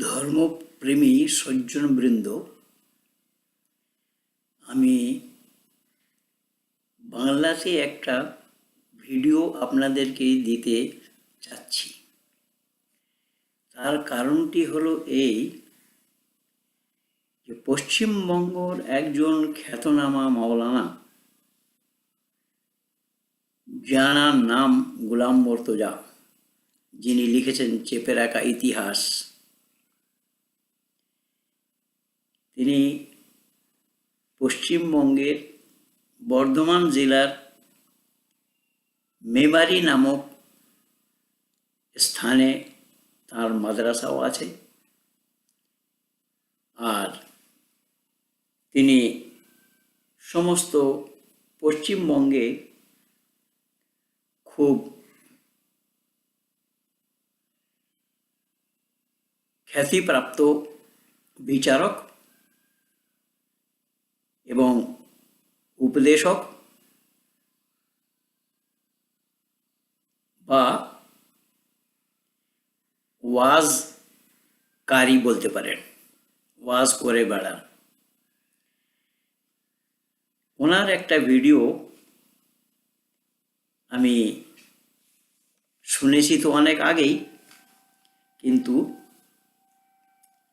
ধর্মপ্রেমী সজ্জনবৃন্দ, আমি বাংলাতে একটা ভিডিও আপনাদেরকে দিতে চাচ্ছি। তার কারণটি হলো এই যে পশ্চিমবঙ্গের একজন খ্যাতনামা মাওলানা, যার নাম গোলাম মর্তজা, যিনি লিখেছেন চেপে রাখা ইতিহাস, তিনি পশ্চিমবঙ্গের বর্ধমান জেলার মেবারি নামক স্থানে তার মাদ্রাসাও আছে। আর তিনি সমস্ত পশ্চিমবঙ্গে খুব খ্যাতিপ্রাপ্ত বিচারক এবং উপদেশক বা ওয়াজকারী বলতে পারেন, ওয়াজ করে বেড়ান। ওনার একটা ভিডিও আমি শুনেছি তো অনেক আগেই, কিন্তু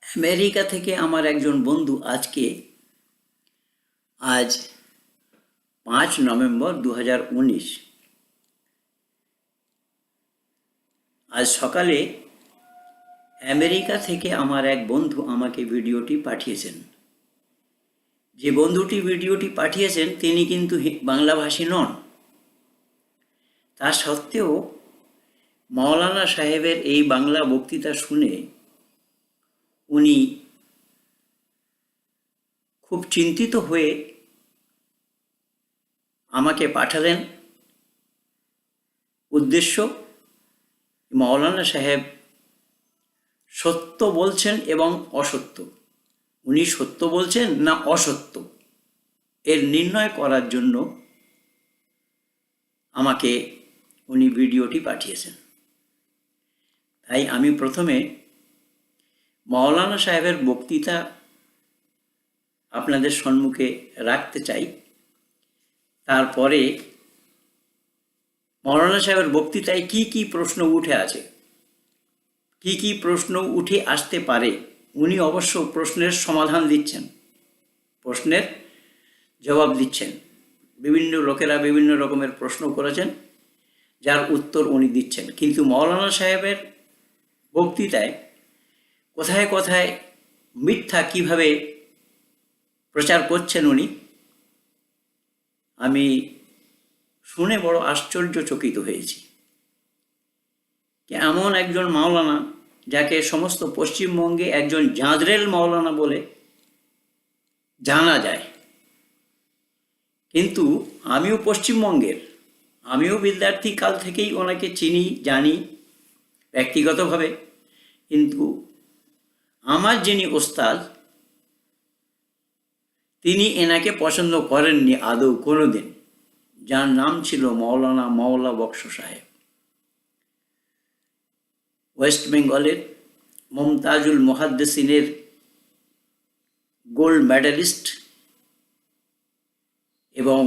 আমেরিকা থেকে আমার একজন বন্ধু আজ 5 নভেম্বর 2019 আজ সকালে আমেরিকা থেকে আমার এক বন্ধু আমাকে ভিডিওটি পাঠিয়েছেন। যে বন্ধুটি ভিডিওটি পাঠিয়েছেন তিনি কিন্তু বাংলাভাষী নন। তা সত্ত্বেও মাওলানা সাহেবের এই বাংলা বক্তৃতা শুনে উনি খুব চিন্তিত হয়ে আমাকে পাঠালেন। উদ্দেশ্য, মাওলানা সাহেব সত্য বলছেন এবং অসত্য, উনি সত্য বলছেন না অসত্য, এর নির্ণয় করার জন্য আমাকে উনি ভিডিওটি পাঠিয়েছেন। তাই আমি প্রথমে মাওলানা সাহেবের বক্তৃতা আপনাদের সম্মুখে রাখতে চাই। তারপরে মাওলানা সাহেবের বক্তৃতায় কি কি প্রশ্ন উঠে আছে, কি কি প্রশ্ন উঠে আসতে পারে, উনি অবশ্য প্রশ্নের সমাধান দিচ্ছেন, প্রশ্নের জবাব দিচ্ছেন। বিভিন্ন লোকেরা বিভিন্ন রকমের প্রশ্ন করেছেন, যার উত্তর উনি দিচ্ছেন। কিন্তু মাওলানা সাহেবের বক্তৃতায় কোথায় কোথায় মিথ্যা কিভাবে প্রচার করছেন উনি, আমি শুনে বড় আশ্চর্যচকিত হয়েছি। এমন একজন মাওলানা, যাকে সমস্ত পশ্চিমবঙ্গে একজন জাঁদরেল মাওলানা বলে জানা যায়, কিন্তু আমিও পশ্চিমবঙ্গের, আমিও বিদ্যার্থী কাল থেকেই ওনাকে চিনি, জানি ব্যক্তিগতভাবে। কিন্তু আমার যিনি ওস্তাদ, তিনি এনাকে পছন্দ করেননি আদৌ কোনোদিন, যার নাম ছিল মাওলানা মাওলা বক্স সাহেব। ওয়েস্ট বেঙ্গলের মমতাজুল মুহাদ্দিসিনের গোল্ড মেডেলিস্ট এবং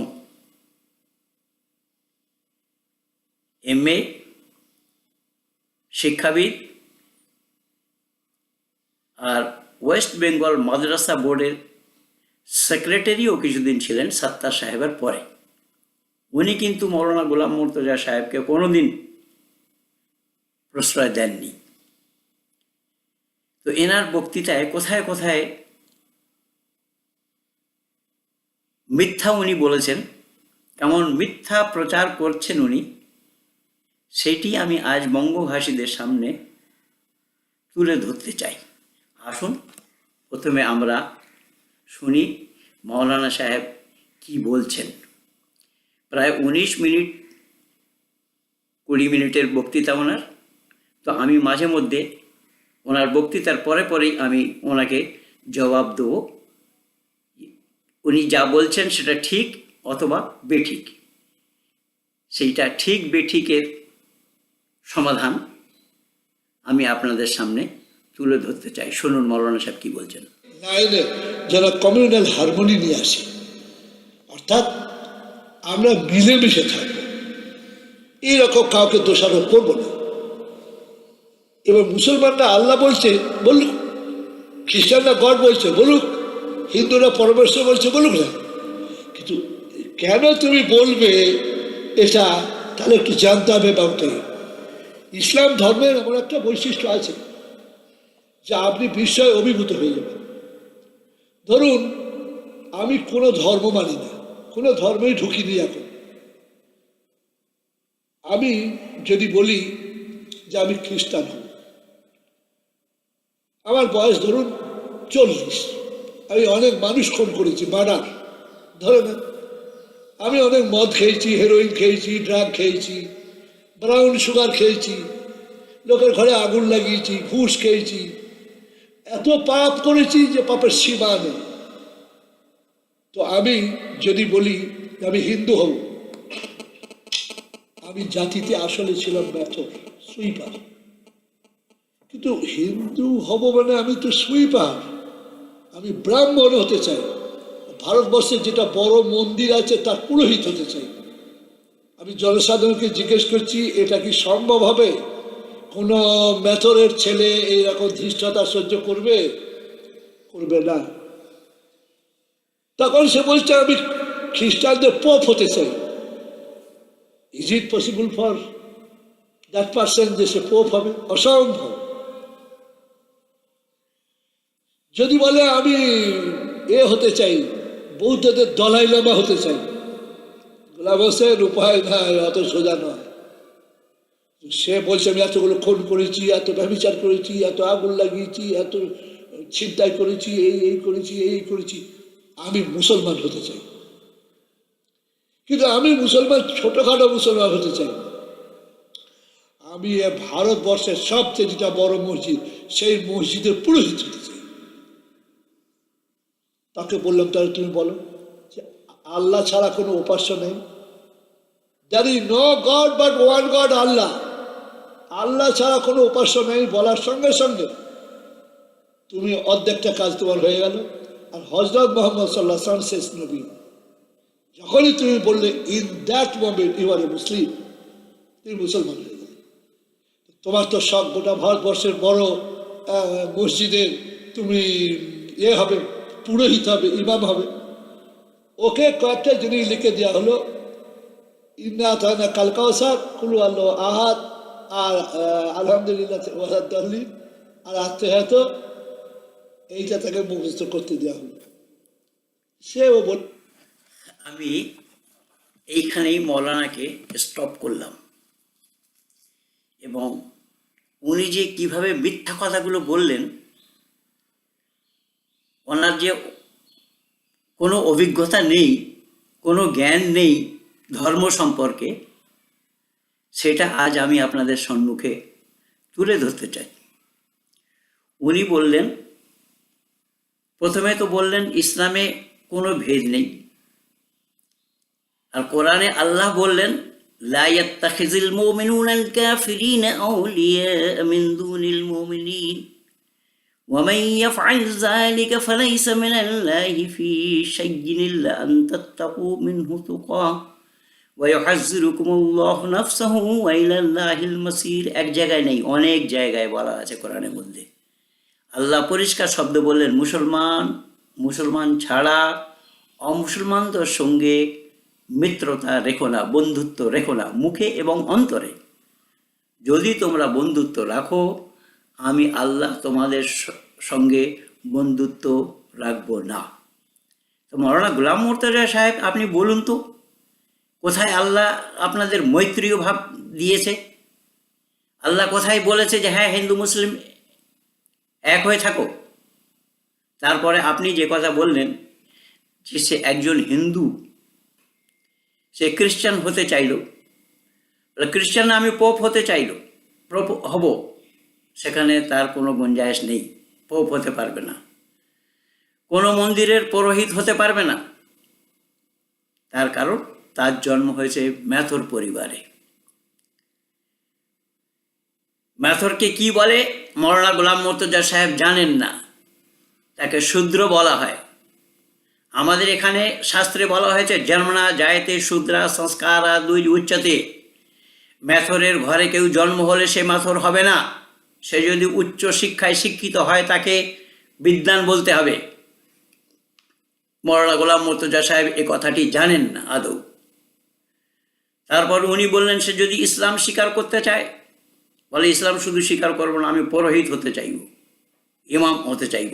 MA শিক্ষাবিদ, আর ওয়েস্ট বেঙ্গল মাদ্রাসা বোর্ডের সেক্রেটারিও কিছুদিন ছিলেন সত্তার সাহেবের পরে। উনি কিন্তু মৌলানা গোলাম মর্তজা সাহেবকে কোনোদিন প্রশ্রয় দেননি। তো এনার বক্তৃতায় কোথায় কোথায় মিথ্যা উনি বলেছেন, কেমন মিথ্যা প্রচার করছেন উনি, সেটি আমি আজ বঙ্গভাষীদের সামনে তুলে ধরতে চাই। আসুন প্রথমে আমরা শুনি মাওলানা সাহেব কি বলছেন। প্রায় 19 মিনিট 20 মিনিটের বক্তৃতা ওনার। তো আমি মাঝে মধ্যে ওনার বক্তৃতার পরে পরেই আমি ওনাকে জবাব দেব, উনি যা বলছেন সেটা ঠিক অথবা বেঠিক। সেইটা ঠিক বেঠিকের সমাধান আমি আপনাদের সামনে তুলে ধরতে চাই। শুনুন মৌলানা সাহেব কি বলছেন। লাইনে যারা কমিউনাল হারমোনি নিয়ে আসে, অর্থাৎ আমরা মিলেমিশে থাকবো, এইরকম কাউকে দোষারোপ করবো না। এবার মুসলমানরা আল্লাহ বলছে বলুক, খ্রিস্টানরা গড বলছে বলুক, হিন্দুরা পরমেশ্বর বলছে বলুক না, কিন্তু কেন তুমি বলবে এটা, তাহলে একটু জানতে হবে বাবুকে। ইসলাম ধর্মের এমন একটা বৈশিষ্ট্য আছে যা আপনি বিস্ময়ে অভিভূত হয়ে যাবেন। ধরুন আমি কোনো ধর্ম মানি না, কোনো ধর্মেই ঢুকিনি এখন। আমি যদি বলি যে আমি খ্রিস্টান হব, আমার বয়স ধরুন 40, আমি অনেক মানুষ খুন করেছি, মার্ডার ধরে নেন, আমি অনেক মদ খেয়েছি, হেরোইন খেয়েছি, ড্রাগ খেয়েছি, ব্রাউন সুগার খেয়েছি, লোকের ঘরে আগুন লাগিয়েছি, ঘুষ খেয়েছি, এত পাপ করেছি যে পাপের সীমা নেই। তো আমি যদি বলি আমি হিন্দু হব, আমি জাতিতে আসলে ছিলাম মেথর, সুইপার, কিন্তু হিন্দু হব মানে আমি তো সুইপার, আমি ব্রাহ্মণ হতে চাই, ভারতবর্ষে যেটা বড় মন্দির আছে তার পুরোহিত হতে চাই। আমি জনসাধারণকে জিজ্ঞেস করছি এটা কি সম্ভব হবে? কোনো মেথরের ছেলে এইরকম ধৃষ্টতা সহ্য করবে? করবে না। তখন সে বলছে আমি খ্রিস্টানদের পোপ হতে চাই। Is it possible for that person যে সে পোপ হবে? অসম্ভব। যদি বলে আমি এ হতে চাই, বৌদ্ধদের দলাই লামা হতে চাই, গোলাম হোসেন উপায় নাই, অত সোজা নয়। সে বলছে আমি এতগুলো খুন করেছি, এত ব্যভিচার করেছি, এত আগুন লাগিয়েছি, এত ছিনতাই করেছি, এই করেছি, এই করেছি, আমি মুসলমান হতে চাই। কিন্তু আমি মুসলমান ছোটখাটো মুসলমান হতে চাই, আমি ভারতবর্ষের সবচেয়ে যেটা বড় মসজিদ সেই মসজিদের পুরোহিত হতে চাই। তাকে বললাম তাহলে তুমি বলো যে আল্লাহ ছাড়া কোনো উপাস্য নেই, there is no God but one God, আল্লাহ, আল্লাহ ছাড়া কোনো উপাস্য নেই বলার সঙ্গে সঙ্গে তুমি অর্ধেকটা কাজ তোমার হয়ে গেল। আর হযরত মুহাম্মদ সাল্লাল্লাহু আলাইহি ওয়াসাল্লাম শেষ নবী, যখনই তুমি বললে in that moment you are a Muslim, তুমি মুসলমান হয়ে গেলে। তোমার তো সব গোটা ভারতবর্ষের বড় মসজিদের তুমি হবে, পুরোহিত হবে, ইমাম হবে। ওকে কয়েকটা জিনিস লিখে দেওয়া হলো, ইন্না আতাইনা কাল কাউসার, কুলু আল্লাহু আহাদ, আর আলহামদুলিল্লাহ ওয়ালাদ্দাল্লিন, আর আত্মহাত, এইটা তাকে মুখস্থ করতে দেওয়া হলো। সেও বল। আমি এইখানেই মৌলানাকে স্টপ করলাম, এবং উনি যে কিভাবে মিথ্যা কথাগুলো বললেন, ওনার যে কোনো অভিজ্ঞতা নেই, কোনো জ্ঞান নেই ধর্ম সম্পর্কে, সেটা আজ আমি আপনাদের সম্মুখে তুলে ধরতে চাই। উনি বললেন, প্রথমে তো বললেন ইসলামে কোনো ভেদ নেই, আর কোরআনে আল্লাহ বললেন লা ইয়াত্তাখিযুল মুমিনুনাল কাফিরিনা আউলিয়া মিন দুনিল মুমিনিন ওয়া মান ইয়াফআল যালিকা ফালাইসা মিনাল্লাহি ফী শাইইন ইল্লা আন তাত্তাকু মিনহু তুকা ওয়া ইউহাযযিরুকুমুল্লাহু নাফসাহু ওয়া ইলাল্লাহিল মাসীর। এক জায়গায় নেই, অনেক জায়গায় বলা আছে কোরআনের মধ্যে। আল্লাহ পরিষ্কার শব্দ বললেন মুসলমান ছাড়া অমুসলমানদের সঙ্গে মিত্রতা রেখো না, বন্ধুত্ব রেখো না, মুখে এবং অন্তরে। যদি তোমরা বন্ধুত্ব রাখো, আমি আল্লাহ তোমাদের সঙ্গে বন্ধুত্ব রাখবো না। তো মৌলানা গোলাম মুর্তজা সাহেব, আপনি বলুন তো, কোথায় আল্লাহ আপনাদের মৈত্রীয় ভাব দিয়েছে? আল্লাহ কোথায় বলেছে যে হ্যাঁ হিন্দু মুসলিম এক হয়ে থাকো? তারপরে আপনি যে কথা বললেন যে সে একজন হিন্দু, সে খ্রিস্টান হতে চাইল, খ্রিস্টান আমি পোপ হতে চাইল, পোপ হব, সেখানে তার কোনো গুঞ্জাইশ নেই, পোপ হতে পারবে না, কোনো মন্দিরের পুরোহিত হতে পারবে না। তার কারণ তার জন্ম হয়েছে মেথর পরিবারে। ম্যাথরকে কি বলে মৌলানা গোলাম মুর্তজা সাহেব জানেন না, তাকে শূদ্র বলা হয়। আমাদের এখানে শাস্ত্রে বলা হয়েছে জন্মনা জায়তে শূদ্রা সংস্কারা দুই উচ্চতে। ম্যাথরের ঘরে কেউ জন্ম হলে সে ম্যাথর হবে না, সে যদি উচ্চ শিক্ষায় শিক্ষিত হয় তাকে বিদ্বান বলতে হবে। মৌলানা গোলাম মুর্তজা সাহেব এ কথাটি জানেন না আদৌ। তারপর উনি বললেন সে যদি ইসলাম স্বীকার করতে চায়, বলে ইসলাম শুধু স্বীকার করবো না, আমি পুরোহিত হতে চাইব, ইমাম হতে চাইব।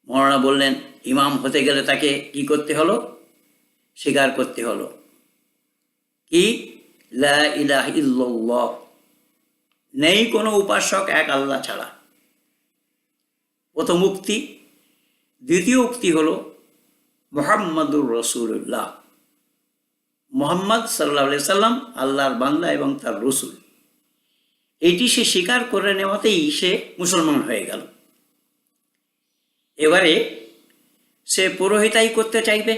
মৌলানা বললেন ইমাম হতে গেলে তাকে কি করতে হলো? স্বীকার করতে হলো কি? লা ইলাহা ইল্লাল্লাহ, নেই কোনো উপাসক এক আল্লাহ ছাড়া, প্রথম উক্তি। দ্বিতীয় উক্তি হলো মুহাম্মাদুর রাসূলুল্লাহ, মুহাম্মদ সাল্লাল্লাহু আলাইহি সাল্লাম আল্লাহর বান্দা এবং তার রসুল। এটি সে স্বীকার করে নেওয়াতেই সে মুসলমান হয়ে গেল। এবারে সে পুরোহিতাই করতে চাইবে,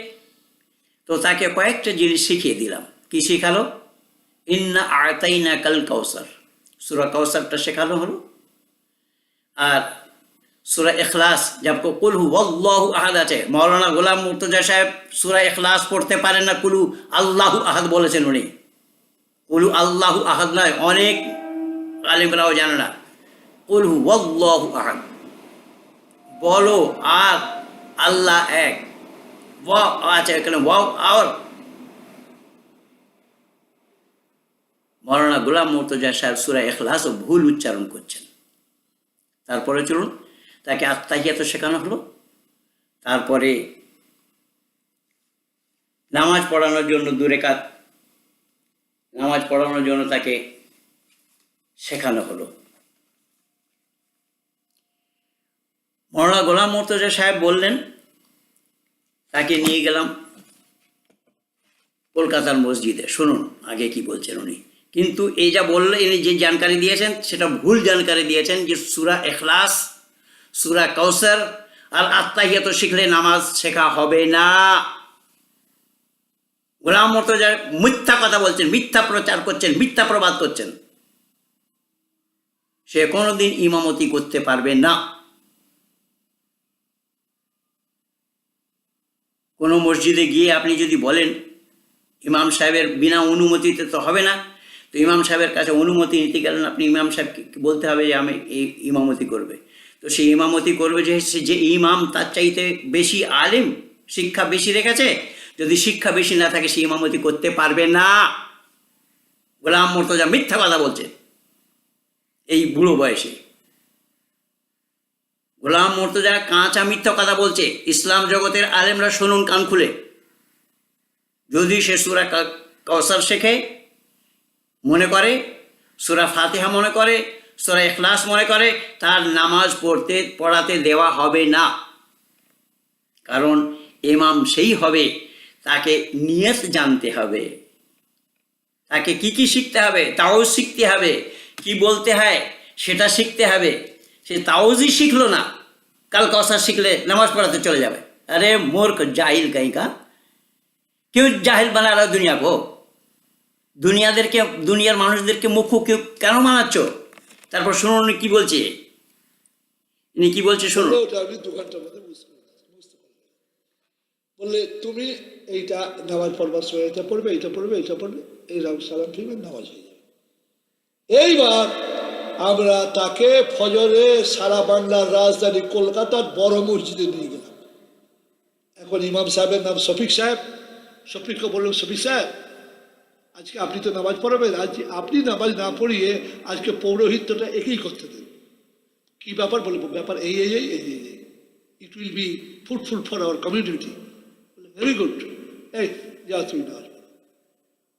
তো তাকে কয়েকটা জিনিস শিখিয়ে দিলাম। কি শেখালো? ইন্না আতাইনা কাল কাউসার, সূরা কাউসারটা শেখানো হলো। আর সূরা ইখলাস, যাবো কুল হুয়াল্লাহু আহাদ আছে, মৌলানা গোলাম মুর্তজা সাহেব সূরা ইখলাস পড়তে পারেন না, কুলু আল্লাহু আহাদ বলেছেন উনি। কুলু আল্লাহু আহাদ নয়, অনেক আলেমরাও জানে না। কুল হুয়াল্লাহু আহাদ বলো, আর আল্লাহ এক। ওয়া আছে এখানে, ওয়াও আর। মৌলানা গোলাম মুর্তজা সাহেব সূরা ইখলাসও ভুল উচ্চারণ করছেন। তারপরে চলুন, তাকে আত্তাহিয়াত শেখানো হলো। তারপরে নামাজ পড়ানোর জন্য 2 রাকাত নামাজ পড়ানোর জন্য তাকে শেখানো হলো। মৌলানা গোলাম মুর্তজা সাহেব বললেন, তাকে নিয়ে গেলাম কলকাতার মসজিদে। শুনুন আগে কি বলছেন উনি। কিন্তু এই যা বললেন, ইনি যে জানকারি দিয়েছেন সেটা ভুল জানকারি দিয়েছেন, যে সূরা ইখলাস, সূরা কাউসার আর আত্তাহিয়াত শিখলে নামাজ শেখা হবে না। গোলাম মুর্তজা মিথ্যা কথা বলছেন, মিথ্যা প্রচার করছেন, মিথ্যা প্রবাদ করছেন। সে কোনোদিন ইমামতি করতে পারবে না। কোনো মসজিদে গিয়ে আপনি যদি বলেন ইমাম সাহেবের বিনা অনুমতিতে তো হবে না, তো ইমাম সাহেবের কাছে অনুমতি নিতে গেলেন আপনি, ইমাম সাহেবকে বলতে হবে যে আমি এই ইমামতি করবে। তো সে ইমামতি করবে যে ইমাম তার চাইতে বেশি আলেম, শিক্ষা বেশি রেখেছে। যদি শিক্ষা বেশি না থাকে সে ইমামতি করতে পারবে না। গোলাম মুর্তজা মিথ্যা কথা বলছে এই বুড়ো বয়সে। গোলাম মুর্তজা কাঁচা মিথ্যা কথা বলছে। ইসলাম জগতের আলেমরা শুনুন কান খুলে। যদি সে সূরা কাউসার শেখে, মনে করে সূরা ফাতিহা মনে করে, সূরা ইখলাস মনে করে, তার নামাজ পড়াতে দেওয়া হবে না। কারণ ইমাম সেই হবে, তাকে নিয়ত জানতে হবে, তাকে কি কি শিখতে হবে, তাও শিখতে হবে, কি বলতে হয় সেটা শিখতে হবে। সে তাওজি শিখলো না, কাল কাউসার শিখলে নামাজ পড়াতে চলে যাবে। अरे मूर्ख जाहिल कहीं का, क्यों जाहिल बना रहा दुनिया को? দুনিয়ার মানুষদেরকে মুখ্য কেন বানাচ্ছ? তারপর শুনুন উনি কি বলছে, ইনি কি বলছে শুনুন। ওটা আমি 2 ঘন্টার মধ্যে বুঝতে পারলাম। বললে তুমি এইটা নামাজ পড়বার সময় এটা পড়বে, এটা পড়বে, এটা পড়বে, এই সালাম ফিরবেন, নামাজ হয়ে যাবে। এইবার আমরা তাকে ফজরে সারা বাংলার রাজধানী কলকাতার বড় মসজিদে নিয়ে গেলাম। এখন ইমাম সাহেবের নাম শফিক সাহেব। শফিককে বললাম, শফিক সাহেব আজকে আপনি তো নামাজ পড়াবেন, আজ আপনি নামাজ না পড়িয়ে আজকে পৌরোহিত্যটা একেই করতে দেন। কি ব্যাপার? বলবো ব্যাপার এই এই এই এই এই it will be fruitful for our community. Very good, এই যা তুই নামাজ পড়ো।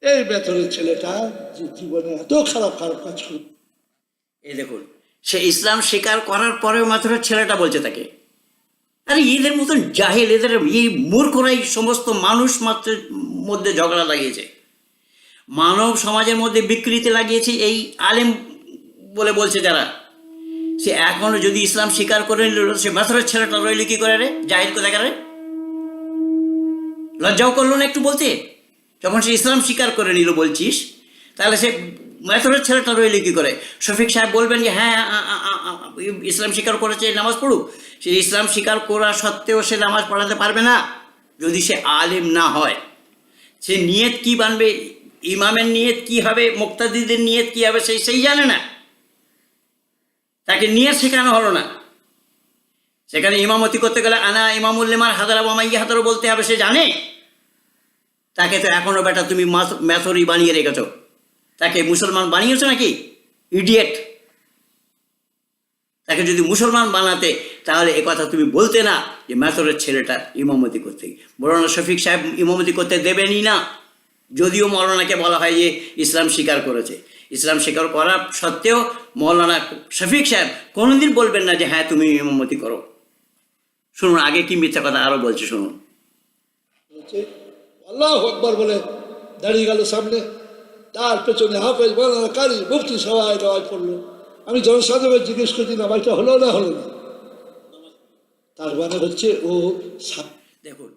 এই বেতনের ছেলেটা যে জীবনে এত খারাপ খারাপ কাজ করে। এই দেখুন, সে ইসলাম স্বীকার করার পরেও মাত্র ছেলেটা বলছে তাকে। আরে এদের মতন জাহেল, এদের এই মূর্খরাই সমস্ত মানুষ মাত্র মধ্যে ঝগড়া লাগিয়েছে, মানব সমাজের মধ্যে বিকৃতি লাগিয়েছে এই আলেম বলে বলছে যারা। সে এখনো যদি ইসলাম স্বীকার করে নিল, সে মাথরের ছেলেটা রইল কি করে রে? জাহিল কোথায় রে? লজ্জাও করলো না একটু বলতে? যখন সে ইসলাম স্বীকার করে নিল বলছিস, তাহলে সে মেথরের ছেলেটা রইলে কী করে? শফিক সাহেব বলবেন যে হ্যাঁ ইসলাম স্বীকার করেছে, নামাজ পড়ুক। সে ইসলাম স্বীকার করা সত্ত্বেও সে নামাজ পড়াতে পারবে না যদি সে আলেম না হয়। সে নিয়ত কি বানবে, ইমামের নিয়ত কি হবে, মুক্তাদিদের নিয়ত কি হবে, সেই জানে না। তাকে নিয়ত শেখানো হলো না। সেখানে ইমামতি করতে গেলে আনা ইমামুল্লিমার হাদারা বামাইয়া হাদারও বলতে হবে, সে জানে। তাকে তো এখনো বেটা তুমি ম্যাথরি বানিয়ে রেখেছ। তাকে মুসলমান বানিয়েছো নাকি? ইডিয়েট। তাকে যদি মুসলমান বানাতে তাহলে এ কথা তুমি বলতে না যে ম্যাথরের ছেলেটা ইমামতি করতে। মৌলানা শফিক সাহেব ইমামতি করতে দেবেনই না, যদিও মৌলানাকে বলা হয় যে ইসলাম স্বীকার করেছে। ইসলাম স্বীকার করা সত্ত্বেও মৌলানা শফিক সাহেব কোনোদিন বলবেন না যে হ্যাঁ তুমি ইমামতি করো। শুনুন আগে কি মিথ্যা কথা আরো বলছে, শুনুন। আল্লাহু আকবার বলে দাঁড়িয়ে গেল সামনে, তার পেছনে হাফেজ মৌলানা কারি মুফতি সবাই নামাজ পড়লো। আমি জনসাধারণ জিজ্ঞেস করছি নামাজটা হলো না হলো না? তার মানে হচ্ছে ও দেখুন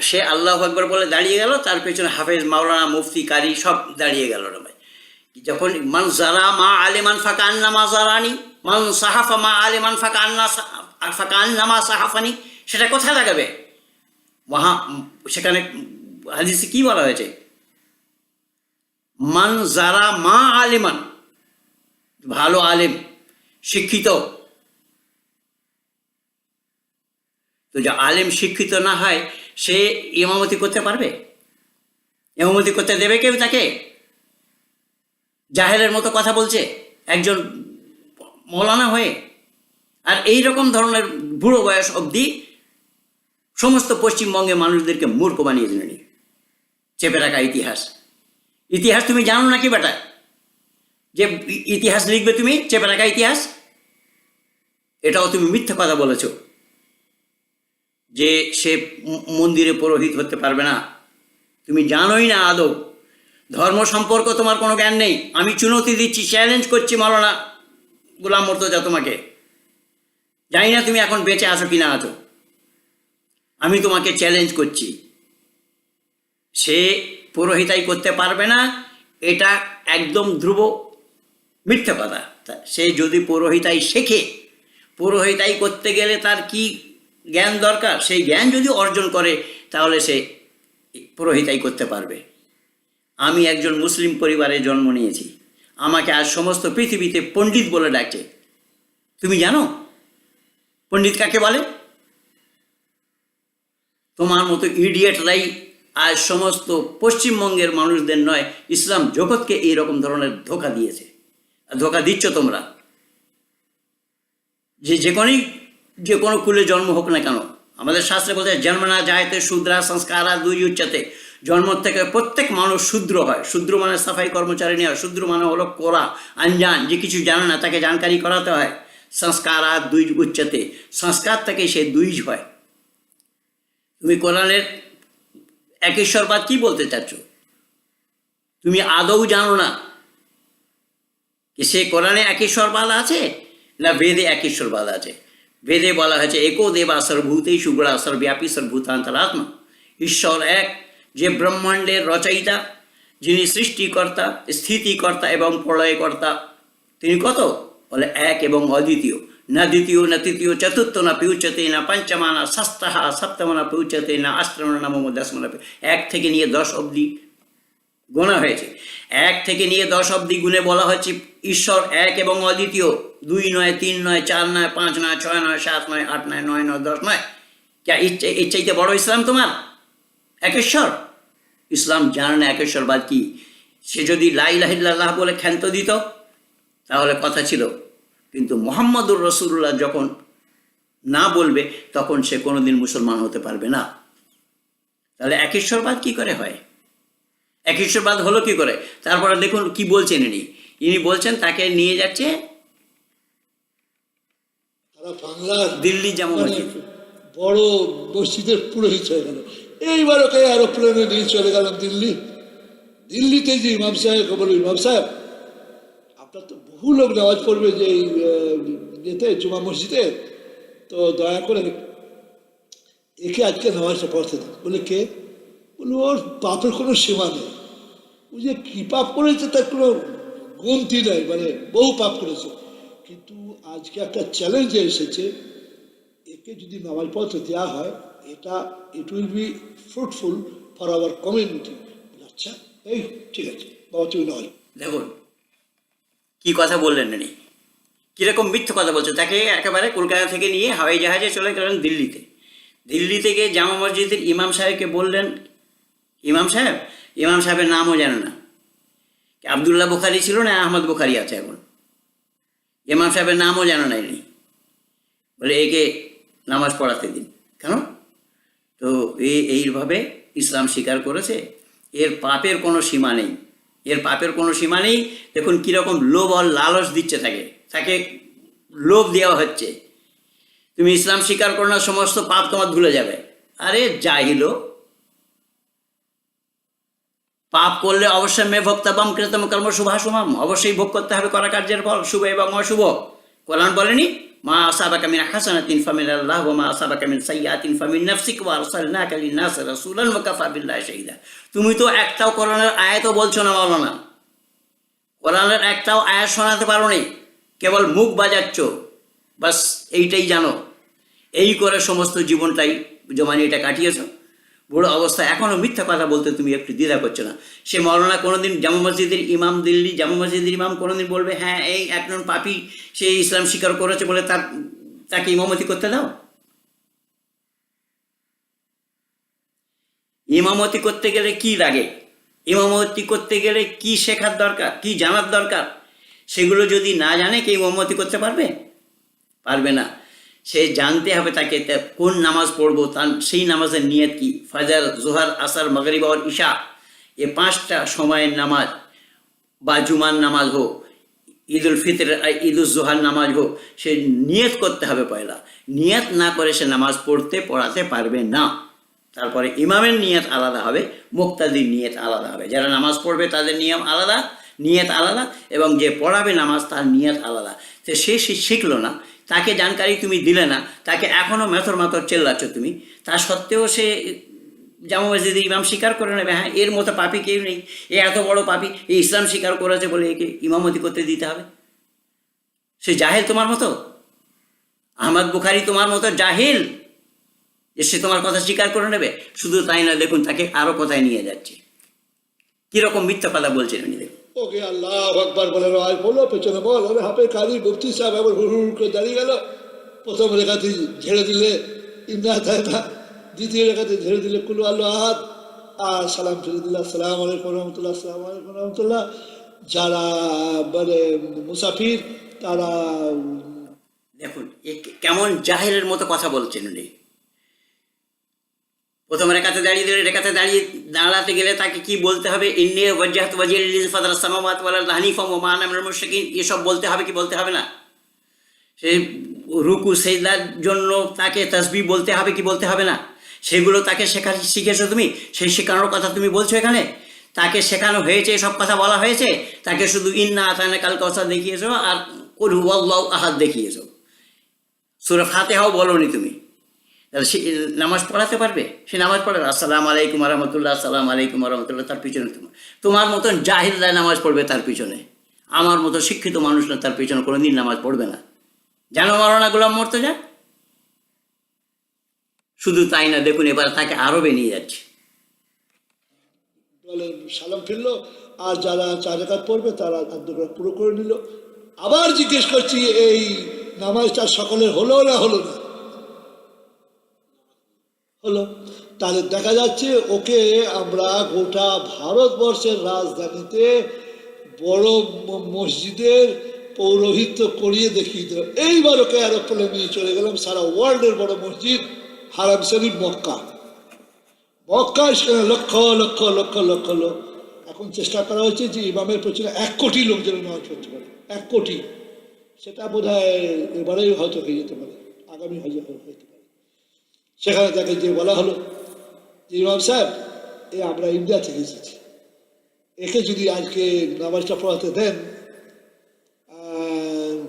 সে আল্লাহু আকবার বলে দাঁড়িয়ে গেল, তার পেছনে হাফেজ মাওলানা মুফতি কারি সব দাঁড়িয়ে গেল না ভাই। যখন মান জারা মা আলিমান ফাকা আন্না মা জারানি, মান সাহাফা মা আলিমান ফাকা আন্না মা সাহাফানি, সেটা কোথায় লাগাবে? সেখানে হাদিসে কি বলা হয়েছে? মান জারা মা আলিমান, ভালো আলেম শিক্ষিত। তো যে আলেম শিক্ষিত না হয় সে ইমামতি করতে পারবে? ইমামতি করতে দেবে কেউ তাকে? জাহেলের মতো কথা বলছে একজন মৌলানা হয়ে। আর এই রকম ধরনের বুড়ো বয়স অবধি সমস্ত পশ্চিমবঙ্গে মানুষদেরকে মূর্খ বানিয়ে দিলেন। চেপে রাখা ইতিহাস। ইতিহাস তুমি জানো নাকি বেটা? যে ইতিহাস লিখবে তুমি, চেপে রাখা ইতিহাস। এটাও তুমি মিথ্যা কথা বলেছ যে সে মন্দিরে পুরোহিত হতে পারবে না। তুমি জানোই না আদৌ, ধর্ম সম্পর্ক তোমার কোনো জ্ঞান নেই। আমি চুনৌতি দিচ্ছি, চ্যালেঞ্জ করছি মাওলানা গোলাম মুর্তজা তোমাকে। জানি না তুমি এখন বেঁচে আছো কি না আছো, আমি তোমাকে চ্যালেঞ্জ করছি। সে পুরোহিতাই করতে পারবে না, এটা একদম ধ্রুব মিথ্যা কথা। সে যদি পুরোহিতাই শেখে, পুরোহিতাই করতে গেলে তার কি জ্ঞান দরকার, সেই জ্ঞান যদি অর্জন করে তাহলে সে পুরোহিতাই করতে পারবে। আমি একজন মুসলিম পরিবারে জন্ম নিয়েছি, আমাকে আজ সমস্ত পৃথিবীতে পণ্ডিত বলে ডাকে। তুমি জানো পণ্ডিত কাকে বলে? তোমার মতো ইডিয়েটরাই আজ সমস্ত পশ্চিমবঙ্গের মানুষদের নয়, ইসলাম জগৎকে এইরকম ধরনের ধোঁকা দিয়েছে। ধোঁকা দিচ্ছ তোমরা। যে কোনো কুলে জন্ম হোক না কেন, আমাদের শাস্ত্রে বলতে জন্মনা যায়তে শূদ্রা সংস্কারা দুই উচ্চতে। জন্ম থেকে প্রত্যেক মানুষ শূদ্র হয়। শূদ্র মানে সাফাই কর্মচারী নেওয়া। শূদ্র মানে হলো কোরা, আনজান, যে কিছু জানে না তাকে জানকারি করাতে হয়। সংস্কারা দুই উচ্চতে, সংস্কার থেকে সে দুইজ হয়। তুমি কোরআনের একেশ্বরবাদ কি বলতে চাচ্ছ? তুমি আদৌ জানো না যে সে কোরআনে একেশ্বরবাদ আছে না বেদে একেশ্বরবাদ আছে। বেদে বলা হয়েছে একো দেবা সর্বভূতেই সুগুণা সর্বব্যাপী সর্বভূতান্তরাত্মা। ঈশ্বর এক, যে ব্রহ্মাণ্ডের রচয়িতা, যিনি সৃষ্টিকর্তা, স্থিতিকর্তা এবং প্রলয়কর্তা। তিনি কত? বলে এক এবং অদ্বিতীয়। না দ্বিতীয়, না তৃতীয়, চতুর্থ না পিউচ্যতে, না পঞ্চমা, না ষষ্ঠঃ, সপ্তম না পিউচ্যতে, না অষ্টম না নবম, দশম না। 1 থেকে নিয়ে 10 অবধি গোনা হয়েছে। 1 থেকে নিয়ে 10 অবধি গুণে বলা হচ্ছে ঈশ্বর এক এবং অদ্বিতীয়। 2 নয়, 3 নয়, 4 নয়, 5 নয়, 6 নয়, 7 নয়, 8 নয়, 9 নয়, 10 নয়। এর চাইতে বড় ইসলাম তোমার? একেশ্বর। ইসলাম জানে না একেশ্বরবাদ কি। সে যদি লা ইলাহা ইল্লাল্লাহ বলে ক্ষান্ত দিত তাহলে কথা ছিল, কিন্তু মুহাম্মদুর রাসূলুল্লাহ যখন না বলবে তখন সে কোনোদিন মুসলমান হতে পারবে না। তাহলে একেশ্বরবাদ কি করে হয়? একেশ্বরবাদ হলো কি করে? তারপরে দেখুন কি বলছেন ইনি বলছেন তাকে নিয়ে যাচ্ছে দিল্লি যেমন বড় মসজিদের পুরোহিত হয়ে গেল। এইবার ওকে এরোপ্লেনে নিয়ে চলে গেলাম দিল্লিতে যে ইমাম সাহেবকে বলল, ইমাম সাহেব আপনার তো বহু লোক নামাজ পড়বে যে এই ইয়েতে জুমা মসজিদে, তো দয়া করে একে আজকে নামাজটা পড়তে দেন। বলে কে? বলে ওর বাপের কোনো সীমা নেই, ও ও যে কি পাপ করেছে তার কোনো গুনতি নাই, মানে বহু পাপ করেছে। কিন্তু আজকে একটা চ্যালেঞ্জে এসেছে, একে যদি নামাজ পড়তে দেওয়া হয়, it will be fruitful for our community. আচ্ছা, এই ঠিক আছে বাবা, তুমি নামাজ। দেখুন কি কথা বললেন উনি, কীরকম মিথ্যে কথা বলছে। তাকে একেবারে কলকাতা থেকে নিয়ে হাওয়াই জাহাজে চলে গেলেন দিল্লিতে। দিল্লি থেকে জামা মসজিদের ইমাম সাহেবকে বললেন, ইমাম সাহেবের নামও জানে না, আবদুল্লাহ বুখারি ছিল না আহমদ বুখারি আছে এখন, ইমাম সাহেবের নামও জানে না ইনি। বলে একে নামাজ পড়াতে দিন। কেন? তো এইভাবে ইসলাম স্বীকার করেছে, এর পাপের কোনো সীমা নেই, এর পাপের কোনো সীমা নেই। দেখুন কীরকম লোভ আর লালচ দিচ্ছে তাকে লোভ দেওয়া হচ্ছে, তুমি ইসলাম স্বীকার করো না, সমস্ত পাপ তোমার ধুলে যাবে। আরে জাহিল, পাপ করলে অবশ্যই মে ভক্তাবাম কৃতম কর্ম শুভাশুভম, অবশ্যই ভোগ করতে হবে করা কার্যের ফল, শুভ এবং অশুভ। কোরআন বলেনি মা আসাবাকা মিন হাসানাতিন ফামিনাল্লাহ ওয়া মা আসাবাকা মিন সাইয়্যাতিন ফামিন নাফসিক ওয়া আরসালনাকা লিন-নাসি রাসূলান ওয়া কাফা বিল্লাহি শাহিদা। তুমি তো একটাও কোরআনের আয়াতও বলছো না মাওলানা, কোরআনের একটাও আয়াত শোনাতে পারো নি, কেবল মুখ বাজাচ্ছ, বাস এইটাই জানো। এই করে সমস্ত জীবনটাই জমানিটা কাটিয়েছ। বুড়ো অবস্থা এখনও মিথ্যা কথা বলতে তুমি একটু দ্বিধা করছো না। সে মৌলানা কোনোদিন জামা মসজিদের ইমাম, দিল্লি জামা মসজিদের ইমাম কোনোদিন বলবে হ্যাঁ এই একজন পাপী সে ইসলাম স্বীকার করেছে বলে তাকে ইমামতি করতে দাও? ইমামতি করতে গেলে কি লাগে, ইমামতি করতে গেলে কি শেখার দরকার, কি জানার দরকার, সেগুলো যদি না জানে কে ইমামতি করতে পারবে না। সে জানতে হবে তাকে কোন নামাজ পড়বো, তার সেই নামাজের নিয়ত কি। ফজর, জোহর, আসর, মাগরিব আর ইশা, এ 5টা সময়ের নামাজ, বা জুমার নামাজ হোক, ঈদুল ফিতর, ঈদুল জোহার নামাজ হোক, সে নিয়ত করতে হবে পয়লা। নিয়ত না করে সে নামাজ পড়াতে পারবে না। তারপরে ইমামের নিয়ত আলাদা হবে, মুক্তাদির নিয়ত আলাদা হবে। যারা নামাজ পড়বে তাদের নিয়ত আলাদা, এবং যে পড়াবে নামাজ তার নিয়ত আলাদা। তো সে শিখলো না, তাকে জানকারি তুমি দিলে না, তাকে এখনও মাথর চেল্লাচ্ছ তুমি, তা সত্ত্বেও সে জামা মসজিদে ইমাম স্বীকার করে নেবে, হ্যাঁ এর মতো পাপী কেউ নেই, এ এত বড় পাপী, এই ইসলাম স্বীকার করেছে বলে একে ইমামতি করতে দিতে হবে। সে জাহেল তোমার মতো, আহমদ বুখারি তোমার মতো জাহিল, যে সে তোমার কথা স্বীকার করে নেবে। শুধু তাই না, দেখুন তাকে আরো কোথায় নিয়ে যাচ্ছে, কিরকম মিথ্যা কথা বলছেন উনি। দেখুন ওকে আল্লাহ আকবার বলে আজ বলো, পেছনে বল, ওরে হাফে কাজী মুফতি সাহেব আবার হুড় করে দাঁড়িয়ে গেল। প্রথম রেখাতে ঝেড়ে দিলে ইন্দ্রা থাকে না, দ্বিতীয় রেখাতে ঝেড়ে দিলে কুলু আল্লাহ আহাদ, আর সালাম ছেড়ে দিল্লা আসসালামু আলাইকুম রহমতুল্লাহ, আসসালামু আলাইকুম রহমতুল্লাহ। যারা মানে মুসাফির তারা, দেখুন কেমন জাহেলের মতো কথা বলছেন উনি। প্রথম রেখাতে দাঁড়িয়ে দিলে, রেখাতে দাঁড়াতে গেলে তাকে কি বলতে হবে, ইন্নী ওয়াজজাহতু ওয়াজহিয়া লিল্লাযী ফাতারাস সামাওয়াতি ওয়াল আরদা হানিফাম ওয়া মা আনা মিনাল মুশরিকিন, এসব বলতে হবে কি বলতে হবে না? সে রুকু সেজদার জন্য তাকে তাসবিহ বলতে হবে কি বলতে হবে না? সেগুলো তাকে শিখেছো তুমি, সেই শেখানোর কথা তুমি বলছো এখানে। তাকে শেখানো হয়েছে, সব কথা বলা হয়েছে, তাকে শুধু ইন্না আতাইনাকাল কাউসার দেখিয়েছো আর কুল হুয়াল্লাহু আহাদ দেখিয়েছো, সূরা ফাতিহাও বলোনি তুমি। তাহলে সে নামাজ পড়াতে পারবে? সে নামাজ পড়াবে আসসালামু আলাইকুম রহমতুল্লাহ, আসসালামু আলাইকুম রহমতুল্লাহ, তার পিছনে তোমার মতন জাহিলরা নামাজ পড়বে তার পিছনে, আমার মতো শিক্ষিত মানুষরা তার পিছনে কোনোদিন নামাজ পড়বে না। জানো মাওলানা গোলাম মুর্তজা? শুধু তাই না, দেখুন এবার তাকে আরবে নিয়ে যাচ্ছে। সালাম ফিরলো, আর যারা 4 রাকাত পড়বে তারা 2 রাকাত পুরো করে নিল। আবার জিজ্ঞেস করছি, এই নামাজটা সকলের হলো না হলো না? হলো। তাহলে দেখা যাচ্ছে ওকে আমরা গোটা ভারতবর্ষের রাজধানীতে বড় মসজিদের পৌরোহিত্য করিয়ে দেখিয়ে দিল। এইবার ওকে এরোপ্লেনে নিয়ে চলে গেলাম সারা ওয়ার্ল্ডের বড় মসজিদ হারাম শরীফ মক্কা। সেখানে লক্ষ লক্ষ লক্ষ লক্ষ লোক। এখন চেষ্টা করা হচ্ছে যে ইমামের পেছনে 1 কোটি লোক যেন নামাজ পড়তে পারে, 1 কোটি। সেটা বোধ হয় এবারেই হয়তো হয়ে যেতে পারে, আগামী হয়তো হতে পারে। সেখানে তাকে যে বলা হলো যে ইমাম সাহেব, আমরা ইন্ডিয়া থেকে এসেছি, একে যদি আজকে নামাজটা পড়াতে দেন,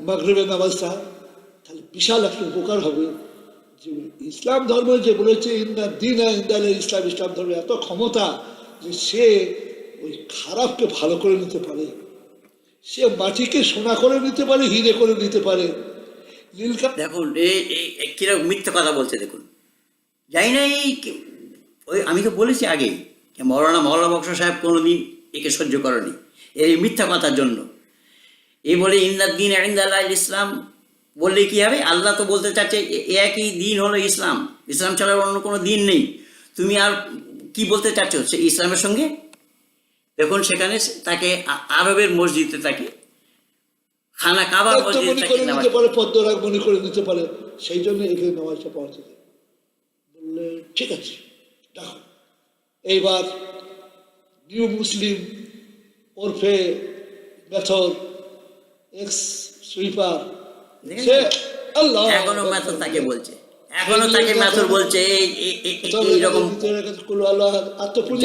মাগরিবের নামাজটা, তাহলে বিশাল একটা উপকার হবে। যে ইসলাম ধর্ম যে বলেছে ইন্না দ্বীনা ইনদাল্লাহি ইসলাম, ইসলাম ধর্মের এত ক্ষমতা যে সে ওই খারাপকে ভালো করে নিতে পারে, সে মাটিকে সোনা করে নিতে পারে, হিরে করে নিতে পারে। নীলকা দেখুন কিরকম মিথ্যে কথা বলছে দেখুন। জানি না ওই আমি তো বলেছি আগেই যে মৌলানা বক্স সাহেব কোনোদিন একে সহ্য করেনি এই মিথ্যা কথার জন্য। এই বলে ইন্নাদ্দিন ইনদাল্লাহ ইসলাম বললে কি হবে? আল্লাহ তো বলতে চাচ্ছে একই দিন হলো ইসলাম, ইসলাম ছাড়া অন্য কোনো দিন নেই। তুমি আর কি বলতে চাচ্ছ সে ইসলামের সঙ্গে? দেখুন সেখানে তাকে আরবের মসজিদে তাকে খানা কাবা মসজিদে মনে তাকে করে নামাজ নিতে পারে, পদ্মরাগ মনে করে নিতে পারে, সেই জন্য এখানে নামাজটা পড়া যেতে। বললে ঠিক আছে দেখো, এইবার নিউ মুসলিম ওরফে মেথড এক্স সুইপার, সে আল্লাহ এখনো মেথর তাকে বলছে, এখনো তাকে মেথর বলছে। এইরকম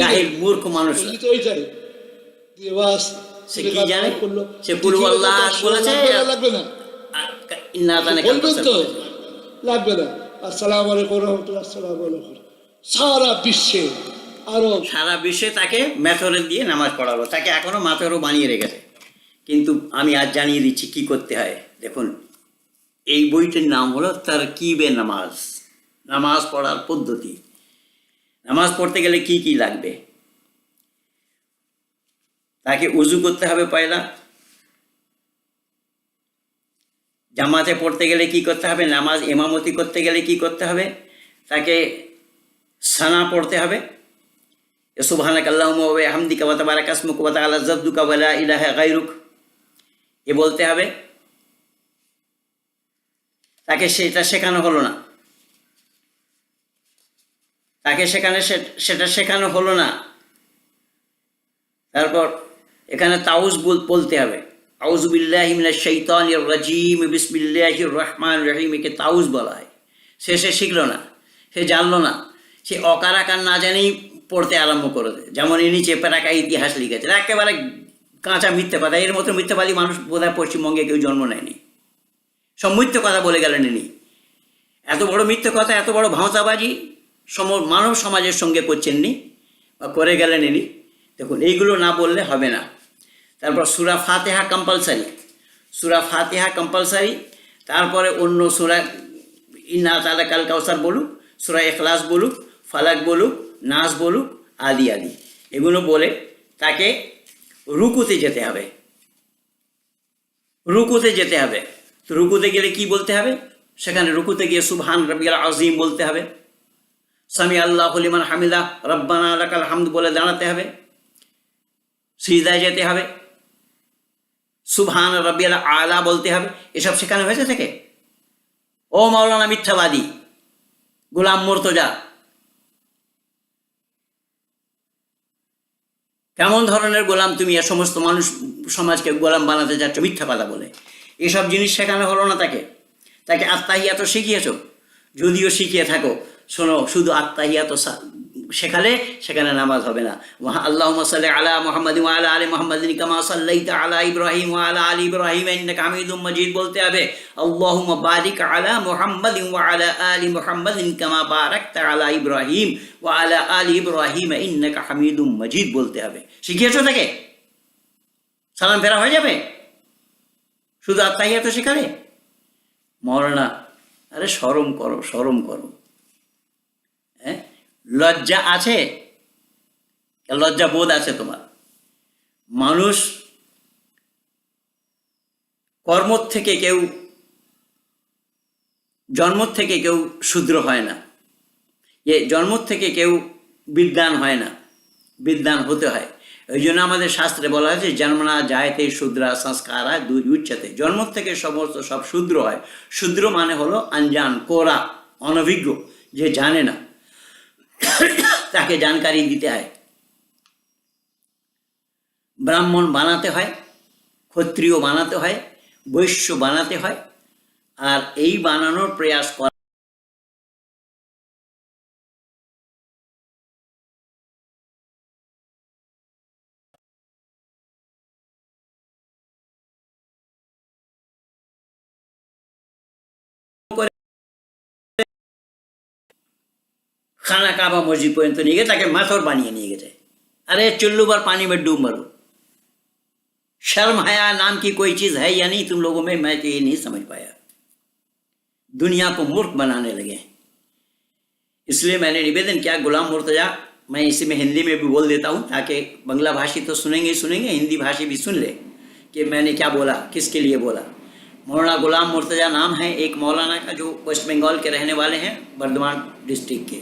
জাহিল মূর্খ মানুষ সে কি জানে? সে কুল আল্লাহ বলেছে, লাগবে না, ইন্না আতানাকা বলবেন তো বলেছে। লাগবে না। আসসালামু আলাইকুম রহমতুল্লাহ, আসসালামু আলাইকুম। সারা বিশ্বে আরো সারা বিশ্বে তাকে মেথরে দিয়ে নামাজ পড়ালো, তাকে এখনো মাথরও বানিয়ে রেখেছে। কিন্তু আমি আজ জানিয়ে দিচ্ছি কি করতে হয়। দেখুন এই বইটির নাম হলো তারকিবে নামাজ, নামাজ পড়ার পদ্ধতি। নামাজ পড়তে গেলে কি কি লাগবে? তাকে উজু করতে হবে পয়লা। জামাতে পড়তে গেলে কি করতে হবে? নামাজ ইমামতি করতে গেলে কি করতে হবে? তাকে সানা পড়তে হবে, সুবহানাকা আল্লাহুম্মা ওয়া বিহামদিকা ওয়া তাবারাকা ইসমুকা ওয়া তাআলা জাদ্দুকা ওয়া লা ইলাহা গায়রুক, এ বলতে হবে। তাকে সেটা শেখানো হলো না, তাকে সেটা শেখানো হলো না। তারপর এখানে তাউজ বলতে হবে, আউযু বিল্লাহি মিনাশ শাইতানির রাজিম বিসমিল্লাহির রহমানির রহিম, একে তাউজ বলা হয়। সে শিখলো না, সে জানলো না, সে অকার আকার না জানেই পড়তে আরম্ভ করে দেয়। যেমন এ নিচে প্যারাকা ইতিহাস লিখেছে, একেবারে কাঁচা মিথ্যে কথা। এর মতো মিথ্যাবাদী মানুষ বোধহয় পশ্চিমবঙ্গে কেউ জন্ম নেয়নি। সব মিথ্যে কথা বলে গেলেন ইনি। এত বড় মিথ্যে কথা, এত বড় ভাঁওতাবাজি মানব সমাজের সঙ্গে করছেননি বা করে গেলেন ইনি। দেখুন এইগুলো না বললে হবে না। তারপর সূরা ফাতিহা কম্পালসারি, সূরা ফাতিহা কম্পালসারি। তারপরে অন্য সূরা ইন্না আতানাকাল কাউসার বলুক, সূরা ইখলাস বলুক, ফালাক বলুক, নাস বলুক, আদি আদি, এগুলো বলে তাকে রুকুতে যেতে হবে। রুকুতে যেতে হবে। তো রুকুতে গেলে কি বলতে হবে? সেখানে রুকুতে গিয়ে সুবহান রাব্বিয়াল আযীম বলতে হবে, সামি আল্লাহু লিমান হামিদা রব্বানা লাকাল হামদ বলে দাঁড়াতে হবে, সিজদায় যেতে হবে, সুবহান রাব্বিয়াল আলা বলতে হবে। এসব শেখানো হয়েছে থেকে? ও মাওলানা মিথ্যাবাদী গোলাম মুর্তজা, কেমন ধরনের গোলাম তুমি? এ সমস্ত মানুষ সমাজকে গোলাম বানাতে যাচ্ছ মিথ্যা কথা বলে। এসব জিনিস শেখানো হলো না তাকে। তাকে আত্মাহিয়াত শিখিয়েছ, যদিও শিখিয়ে থাকো, শোনো, শুধু আত্মাহিয়াত শেখালে সেখানে নামাজ হবে না। আল্লাহুম্মা সাল্লি আলা মুহাম্মাদিন ওয়া আলা আলি মুহাম্মাদিন কামা সাল্লাইতা আলা ইব্রাহিম ওয়া আলা আলি ইব্রাহিম ইন্নাকা হামিদুম মাজিদ বলতে হবে। আল্লাহুম্মা বারিক আলা মুহাম্মাদিন ওয়া আলা আলি মুহাম্মাদিন কামা বারাকতা আলা ইব্রাহিম ওয়া আলা আলি ইব্রাহিম ইন্নাকা হামিদুম মাজিদ বলতে হবে। শিখিয়েছো তাকে? সালাম ফেরা হয়ে যাবে শুধু আত্মাহিয়াত শেখালে? মওলানা, আরে শরম করো, শরম করো। হ্যাঁ, লজ্জা আছে? লজ্জা বোধ আছে তোমার? মানুষ কর্ম থেকে কেউ, জন্ম থেকে কেউ শূদ্র হয় না, জন্ম থেকে কেউ বিদ্বান হয় না, বিদ্বান হতে হয়। ওই জন্য আমাদের শাস্ত্রে বলা হয়েছে জন্মনা জায়তে শূদ্রা সংস্কারা দুই উচ্চতে, জন্ম থেকে সমস্ত সব শূদ্র হয়। শূদ্র মানে হলো আনজান, কোরা, অনভিজ্ঞ, যে জানে না, তাকে জানকারি দিতে হয়। ব্রাহ্মণ বানাতে হয়, ক্ষত্রিয় বানাতে হয়, বৈশ্য বানাতে হয়। আর এই বানানোর প্রয়াস করা খানা কাবা মসজিদ পর্যন্ত নিয়ে গিয়ে তাকে মাথর বানিয়ে নিয়ে গেছে। अरे चुल्लू भर पानी में डूब मरो। शर्म हया नाम की कोई चीज है या नहीं तुम लोगों में, मैं तो ये नहीं समझ पाया। दुनिया को मूर्ख बनाने लगे। इसलिए मैंने निवेदन किया, गुलाम मुर्तजा, मैं इसी में हिंदी में भी बोल देता हूँ ताकि बांग्ला भाषी तो सुनेंगे ही सुनेंगे, हिंदी भाषी भी सुन ले कि मैंने क्या बोला, किसके लिए बोला। मौलाना गुलाम मुर्तजा नाम है एक मौलाना का जो वेस्ट बंगाल के रहने वाले हैं, बर्धमान डिस्ट्रिक्ट के।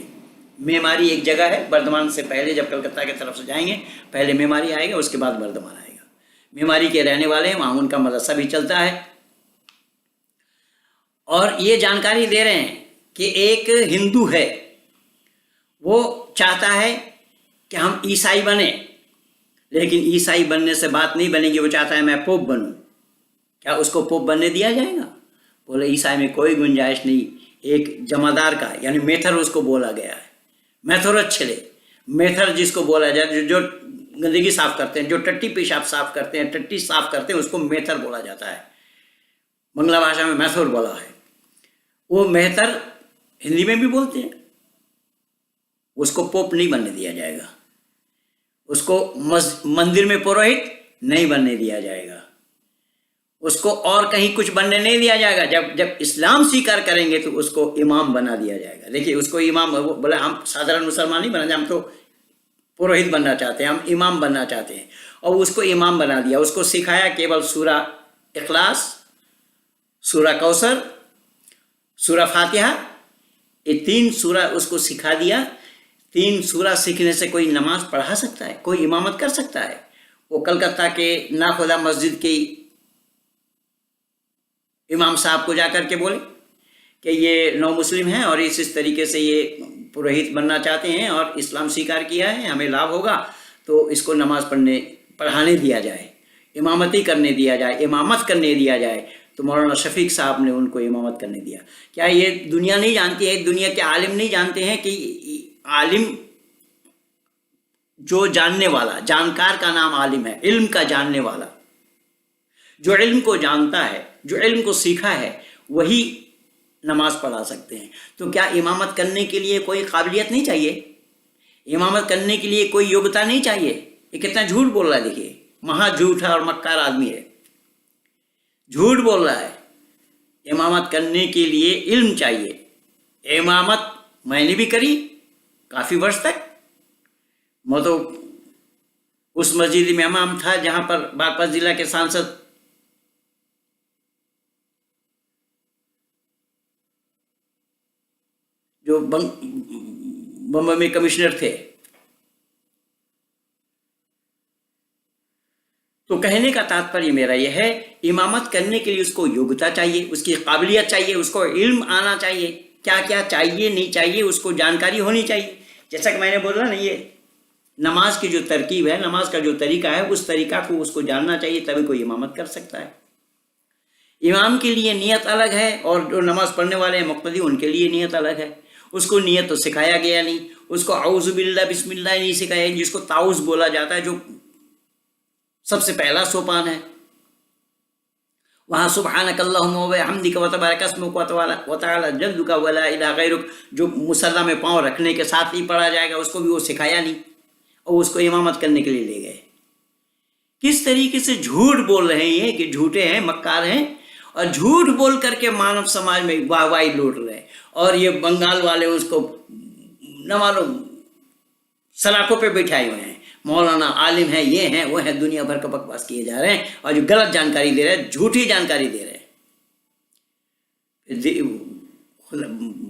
मेमारी एक जगह है, बर्धमान से पहले जब कलकत्ता की तरफ से जाएंगे पहले मेमारी आएगा, उसके बाद बर्धमान आएगा। मेमारी के रहने वाले हैं, वहाँ उनका मदरसा भी चलता है। और ये जानकारी दे रहे हैं कि एक हिंदू है, वो चाहता है कि हम ईसाई बने, लेकिन ईसाई बनने से बात नहीं बनेगी। वो चाहता है मैं पोप बनूं। क्या उसको पोप बनने दिया जाएगा? बोले ईसाई में कोई गुंजाइश नहीं। एक जमादार का यानी मेथर उसको बोला गया है, मैथोरच्छले, मेथर जिसको बोला जाए, जो गंदगी साफ करते हैं, जो टट्टी पेशाब साफ करते हैं, टट्टी साफ करते हैं, उसको मेथर बोला जाता है। बांग्ला भाषा में मैथोर बोला है। वो मेहतर हिंदी में भी बोलते हैं। उसको पोप नहीं बनने दिया जाएगा, उसको मंदिर में पुरोहित नहीं बनने दिया जाएगा, उसको और कहीं कुछ बनने नहीं दिया जाएगा। जब इस्लाम स्वीकार करेंगे तो उसको इमाम बना दिया जाएगा। देखिए उसको इमाम, बोला हम साधारण मुसलमान नहीं बनना, हम तो पुरोहित बनना चाहते हैं, हम इमाम बनना चाहते हैं। और उसको इमाम बना दिया। उसको सिखाया केवल सूरा इखलास, सूरा कौसर, सूरा फातिहा, ये 3 सूरा उसको सिखा दिया। 3 सूरा सीखने से कोई नमाज पढ़ा सकता है, कोई इमामत कर सकता है? वो कलकत्ता के नाखुदा मस्जिद के इमाम साहब को जाकर के बोले कि ये नौ मुस्लिम हैं और इस तरीके से ये पुरोहित बनना चाहते हैं और इस्लाम स्वीकार किया है, हमें लाभ होगा, तो इसको नमाज पढ़ाने दिया जाए, इमामती करने दिया जाए, इमामत करने दिया जाए। तो मौलाना शफीक साहब ने उनको इमामत करने दिया। क्या ये दुनिया नहीं जानती है, दुनिया के आलिम नहीं जानते हैं कि आलिम जो जानने वाला, जानकार का नाम आलिम है, इल्म का जानने वाला, जो इल्म को जानता है, जो इल्म को सीखा है, वही नमाज पढ़ा सकते हैं। तो क्या इमामत करने के लिए कोई काबिलियत नहीं चाहिए? इमामत करने के लिए कोई योग्यता नहीं चाहिए? ये कितना झूठ बोल रहा है। देखिए महा झूठा और मक्कार आदमी है, झूठ बोल रहा है। इमामत करने के लिए इल्म चाहिए। इमामत मैंने भी करी काफ़ी वर्ष तक। मैं तो उस मस्जिद में इमाम था जहाँ पर बागपत जिला के सांसद जो बम्बई में कमिश्नर थे। तो कहने का तात्पर्य मेरा यह है, इमामत करने के लिए उसको योग्यता चाहिए, उसकी काबिलियत चाहिए, उसको इल्म आना चाहिए। क्या क्या चाहिए नहीं चाहिए उसको जानकारी होनी चाहिए। जैसा कि मैंने बोला ना, ये नमाज की जो तरकीब है, नमाज का जो तरीका है, उस तरीका को उसको जानना चाहिए, तभी कोई इमामत कर सकता है। इमाम के लिए नियत अलग है और जो नमाज पढ़ने वाले हैं मुक्तदी, उनके लिए नियत अलग है। उसको नियत तो सिखाया गया नहीं, उसको औज़ु बिल्लाह बिस्मिल्लाह नहीं सिखाया, जिसको ताउज़ बोला जाता है, जो सबसे पहला सोपान है। वहाँ सुब्हानकल्लाहुम्मा व बिहम्दिका व तबारक अस्मुका व तआला जद्दुका व ला इलाहा गैरुक, जो मुसल्ला में पाँव रखने के साथ ही पढ़ा जाएगा, उसको भी वो सिखाया नहीं और उसको इमामत करने के लिए ले गए। किस तरीके से झूठ बोल रहे हैं ये, कि झूठे हैं, मक्कार हैं, और झूठ बोल करके मानव समाज में वाहवाही लूट रहे हैं। और ये बंगाल वाले उसको न मालूम सलाखों पे बैठाए हुए हैं। मौलाना आलिम है, ये हैं, वो हैं, दुनिया भर का बकवास किए जा रहे हैं और जो गलत जानकारी दे रहे हैं, झूठी जानकारी दे रहे हैं।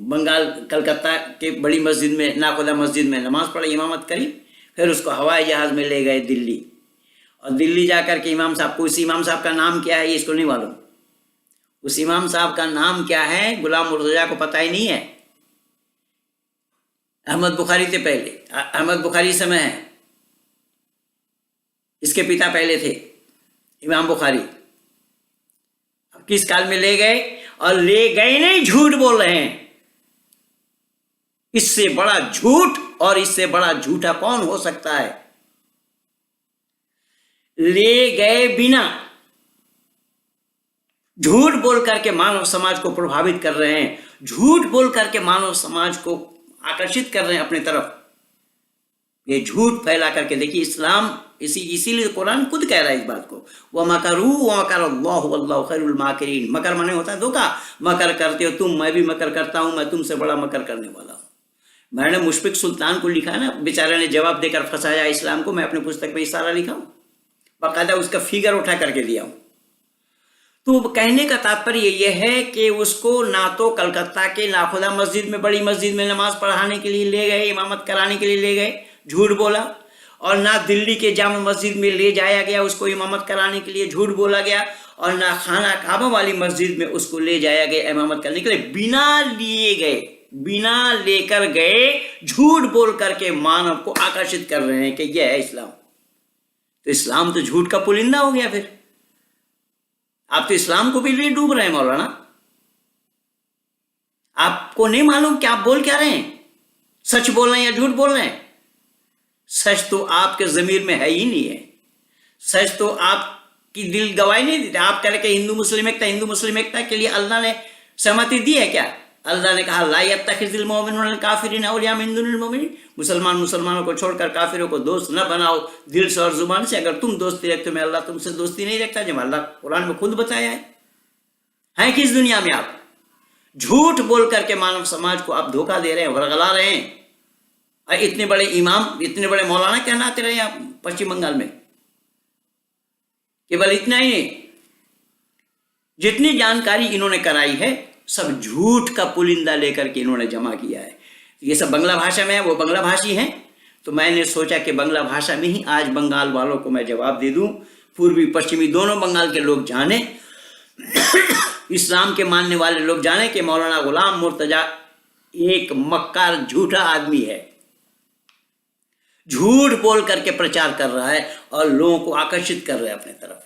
बंगाल कलकत्ता के बड़ी मस्जिद में, नाखुदा मस्जिद में नमाज पढ़ी, इमामत करी, फिर उसको हवाई जहाज़ में ले गए दिल्ली। और दिल्ली जाकर के इमाम साहब को, उस इमाम साहब का नाम क्या है ये इसको नहीं मालूम। उस इमाम साहब का नाम क्या है गुलाम मुर्तजा को पता ही नहीं है। अहमद बुखारी से पहले, अहमद बुखारी समय है, इसके पिता पहले थे इमाम बुखारी। अब किस काल में ले गए, और ले गए नहीं, झूठ बोल रहे हैं। इससे बड़ा झूठ और इससे बड़ा झूठा कौन हो सकता है? ले गए बिना, झूठ बोल करके मानव समाज को प्रभावित कर रहे हैं, झूठ बोल करके मानव समाज को आकर्षित कर रहे हैं अपनी तरफ। ये झूठ फैला करके देखिए इस्लाम इसीलिए कुरान खुद कह रहा है इस बात को, वह मकरू व मकर अल्लाहु वल्लाहु खैरुल माकिरीन। मकर माने होता है धोखा, मकर करते हो तुम, मैं भी मकर करता हूं, मैं तुमसे बड़ा मकर करने वाला हूं। मैंने मुशफिक सुल्तान को लिखा है ना, बेचारे ने जवाब देकर फंसाया इस्लाम को, मैं अपनी पुस्तक में इशारा लिखा हूं, बाकायदा उसका फिगर उठा करके दिया हूं। तो कहने का तात्पर्य यह है कि उसको ना तो कलकत्ता के नाखुदा मस्जिद में, बड़ी मस्जिद में नमाज पढ़ाने के लिए ले गए, इमामत कराने के लिए ले गए, झूठ बोला, और ना दिल्ली के जामा मस्जिद में ले जाया गया उसको इमामत कराने के लिए, झूठ बोला गया, और ना खाना काबा वाली मस्जिद में उसको ले जाया गया इमामत करने के लिए, बिना लिए गए, बिना लेकर गए, झूठ बोल करके मानव को आकर्षित कर रहे हैं कि यह है इस्लाम। तो इस्लाम तो झूठ का पुलिंदा हो गया। फिर आप तो इस्लाम को भी लिए डूब रहे हैं मौलाना। आपको नहीं मालूम कि आप बोल क्या रहे हैं, सच बोल रहे हैं या झूठ बोल रहे हैं। सच तो आपके जमीर में है ही नहीं है, सच तो आपकी दिल गवाही नहीं देते। आप कह रहे कि हिंदू मुस्लिम एकता, हिंदू मुस्लिम एकता के लिए अल्लाह ने सहमति दी है क्या? अल्लाह ने कहा ला यत्तखिज़िल मुमिनून काफिरीन औलिया मिन दुनिल मुमिनीन, मुसलमान मुसलमानों को छोड़कर काफिरों को दोस्त न बनाओ दिल से और जुबान से। अगर तुम दोस्ती रखते हो मैं अल्लाह तुमसे दोस्ती नहीं रखता, जब अल्लाह कुरान में खुद बताया है किस दुनिया में आप झूठ बोल करके मानव समाज को आप धोखा दे रहे हैं, वरगला रहे हैं। और इतने बड़े इमाम, इतने बड़े मौलाना कहलाते रहे आप पश्चिम बंगाल में। केवल इतना ही नहीं, जितनी जानकारी इन्होंने कराई है सब झूठ का पुलिंदा लेकर के इन्होंने जमा किया है। ये सब बंगला भाषा में है, वो बंगला भाषी हैं। तो मैंने सोचा कि बंगला भाषा में ही आज बंगाल वालों को मैं जवाब दे दूं, पूर्वी पश्चिमी दोनों बंगाल के लोग जाने, इस्लाम के मानने वाले लोग जाने कि मौलाना गुलाम मुर्तजा एक मक्कार झूठा आदमी है, झूठ बोल करके प्रचार कर रहा है और लोगों को आकर्षित कर रहा है अपने तरफ,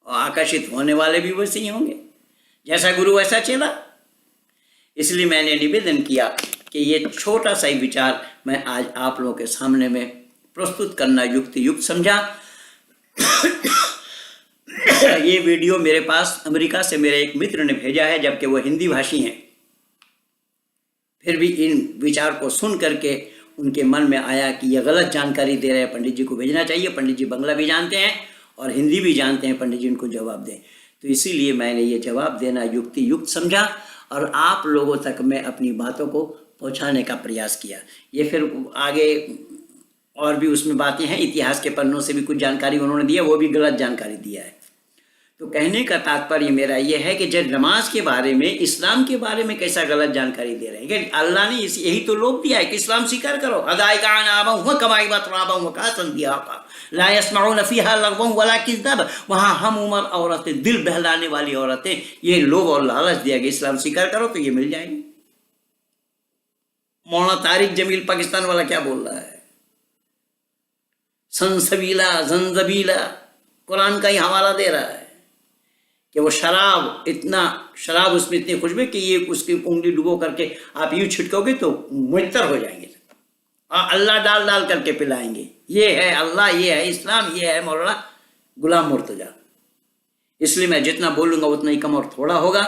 और आकर्षित होने वाले भी वैसे ही होंगे, जैसा गुरु वैसा चेला। इसलिए मैंने निवेदन किया कि ये छोटा सा ही विचार मैं आज आप लोगों के सामने में प्रस्तुत करना युक्त समझा। ये वीडियो मेरे पास अमेरिका से मेरे एक मित्र ने भेजा है, जबकि वो हिंदी भाषी हैं। फिर भी इन विचार को सुन करके उनके मन में आया कि ये गलत जानकारी दे रहे हैं, पंडित जी को भेजना चाहिए। पंडित जी बंगला भी जानते हैं और हिंदी भी जानते हैं, पंडित जी उनको जवाब दें। तो इसीलिए मैंने ये जवाब देना युक्त समझा और आप लोगों तक मैं अपनी बातों को पहुंचाने का प्रयास किया। ये फिर आगे और भी उसमें बातें हैं, इतिहास के पन्नों से भी कुछ जानकारी उन्होंने दी है, वो भी गलत जानकारी दिया है। तो कहने का तात्पर्य मेरा ये है कि जब नमाज के बारे में, इस्लाम के बारे में कैसा गलत जानकारी दे रहे हैं कि अल्लाह ने यही तो लोग दिया है कि इस्लाम स्वीकार करो। अदाई का नाम हुआ कमाई बात का संध्या का ला यस्माउन फीहा लगवं वला किज़्ज़ब, वहाँ हम उम्र औरतें, दिल बहलाने वाली औरतें, ये लोग और लालच दिया कि इस्लाम स्वीकार करो तो ये मिल जाएंगे। मौलाना तारिक जमील पाकिस्तान वाला क्या बोल रहा है, सनसबीला जंजबीला कुरान का ही हवाला दे रहा है कि वो शराब, इतना शराब उसमें इतनी खुशबू कि ये उसकी उंगली डुबो करके आप यूँ छिटकोगे तो मुअत्तर हो जाएंगे, और अल्लाह डाल डाल करके पिलाएंगे। ये है अल्लाह, ये है इस्लाम, ये है मौलाना गुलाम मुर्तजा। इसलिए मैं जितना बोलूँगा उतना ही कम और थोड़ा होगा।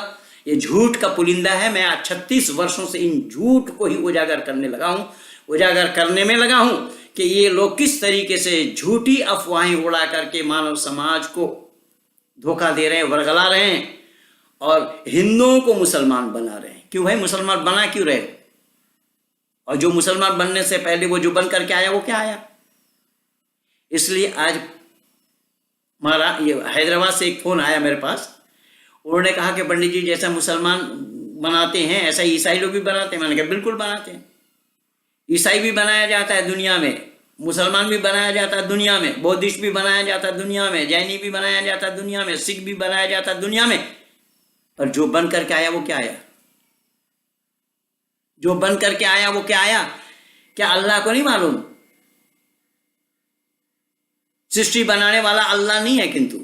ये झूठ का पुलिंदा है। मैं आज 36 वर्षों से इन झूठ को ही उजागर करने लगा हूँ, उजागर करने में लगा हूँ कि ये लोग किस तरीके से झूठी अफवाहें उड़ा करके मानव समाज को धोखा दे रहे हैं, वरगला रहे हैं, और हिंदुओं को मुसलमान बना रहे हैं। क्यों भाई, मुसलमान बना क्यों रहे? और जो मुसलमान बनने से पहले वो जो बन करके आया वो क्या आया? इसलिए आज हमारा ये हैदराबाद से एक फ़ोन आया मेरे पास, उन्होंने कहा कि पंडित जी जैसा मुसलमान बनाते हैं ऐसा ईसाई लोग भी बनाते हैं। मैंने कहा बिल्कुल बनाते हैं। ईसाई भी बनाया जाता है दुनिया में, मुसलमान भी बनाया जाता है दुनिया में, बौद्धिस्ट भी बनाया जाता है दुनिया में, जैनी भी बनाया जाता है दुनिया में, सिख भी बनाया जाता है दुनिया में। पर जो बन करके आया वो क्या आया? जो बन करके आया वो क्या आया? क्या अल्लाह को नहीं मालूम? सृष्टि बनाने वाला अल्लाह नहीं है, किंतु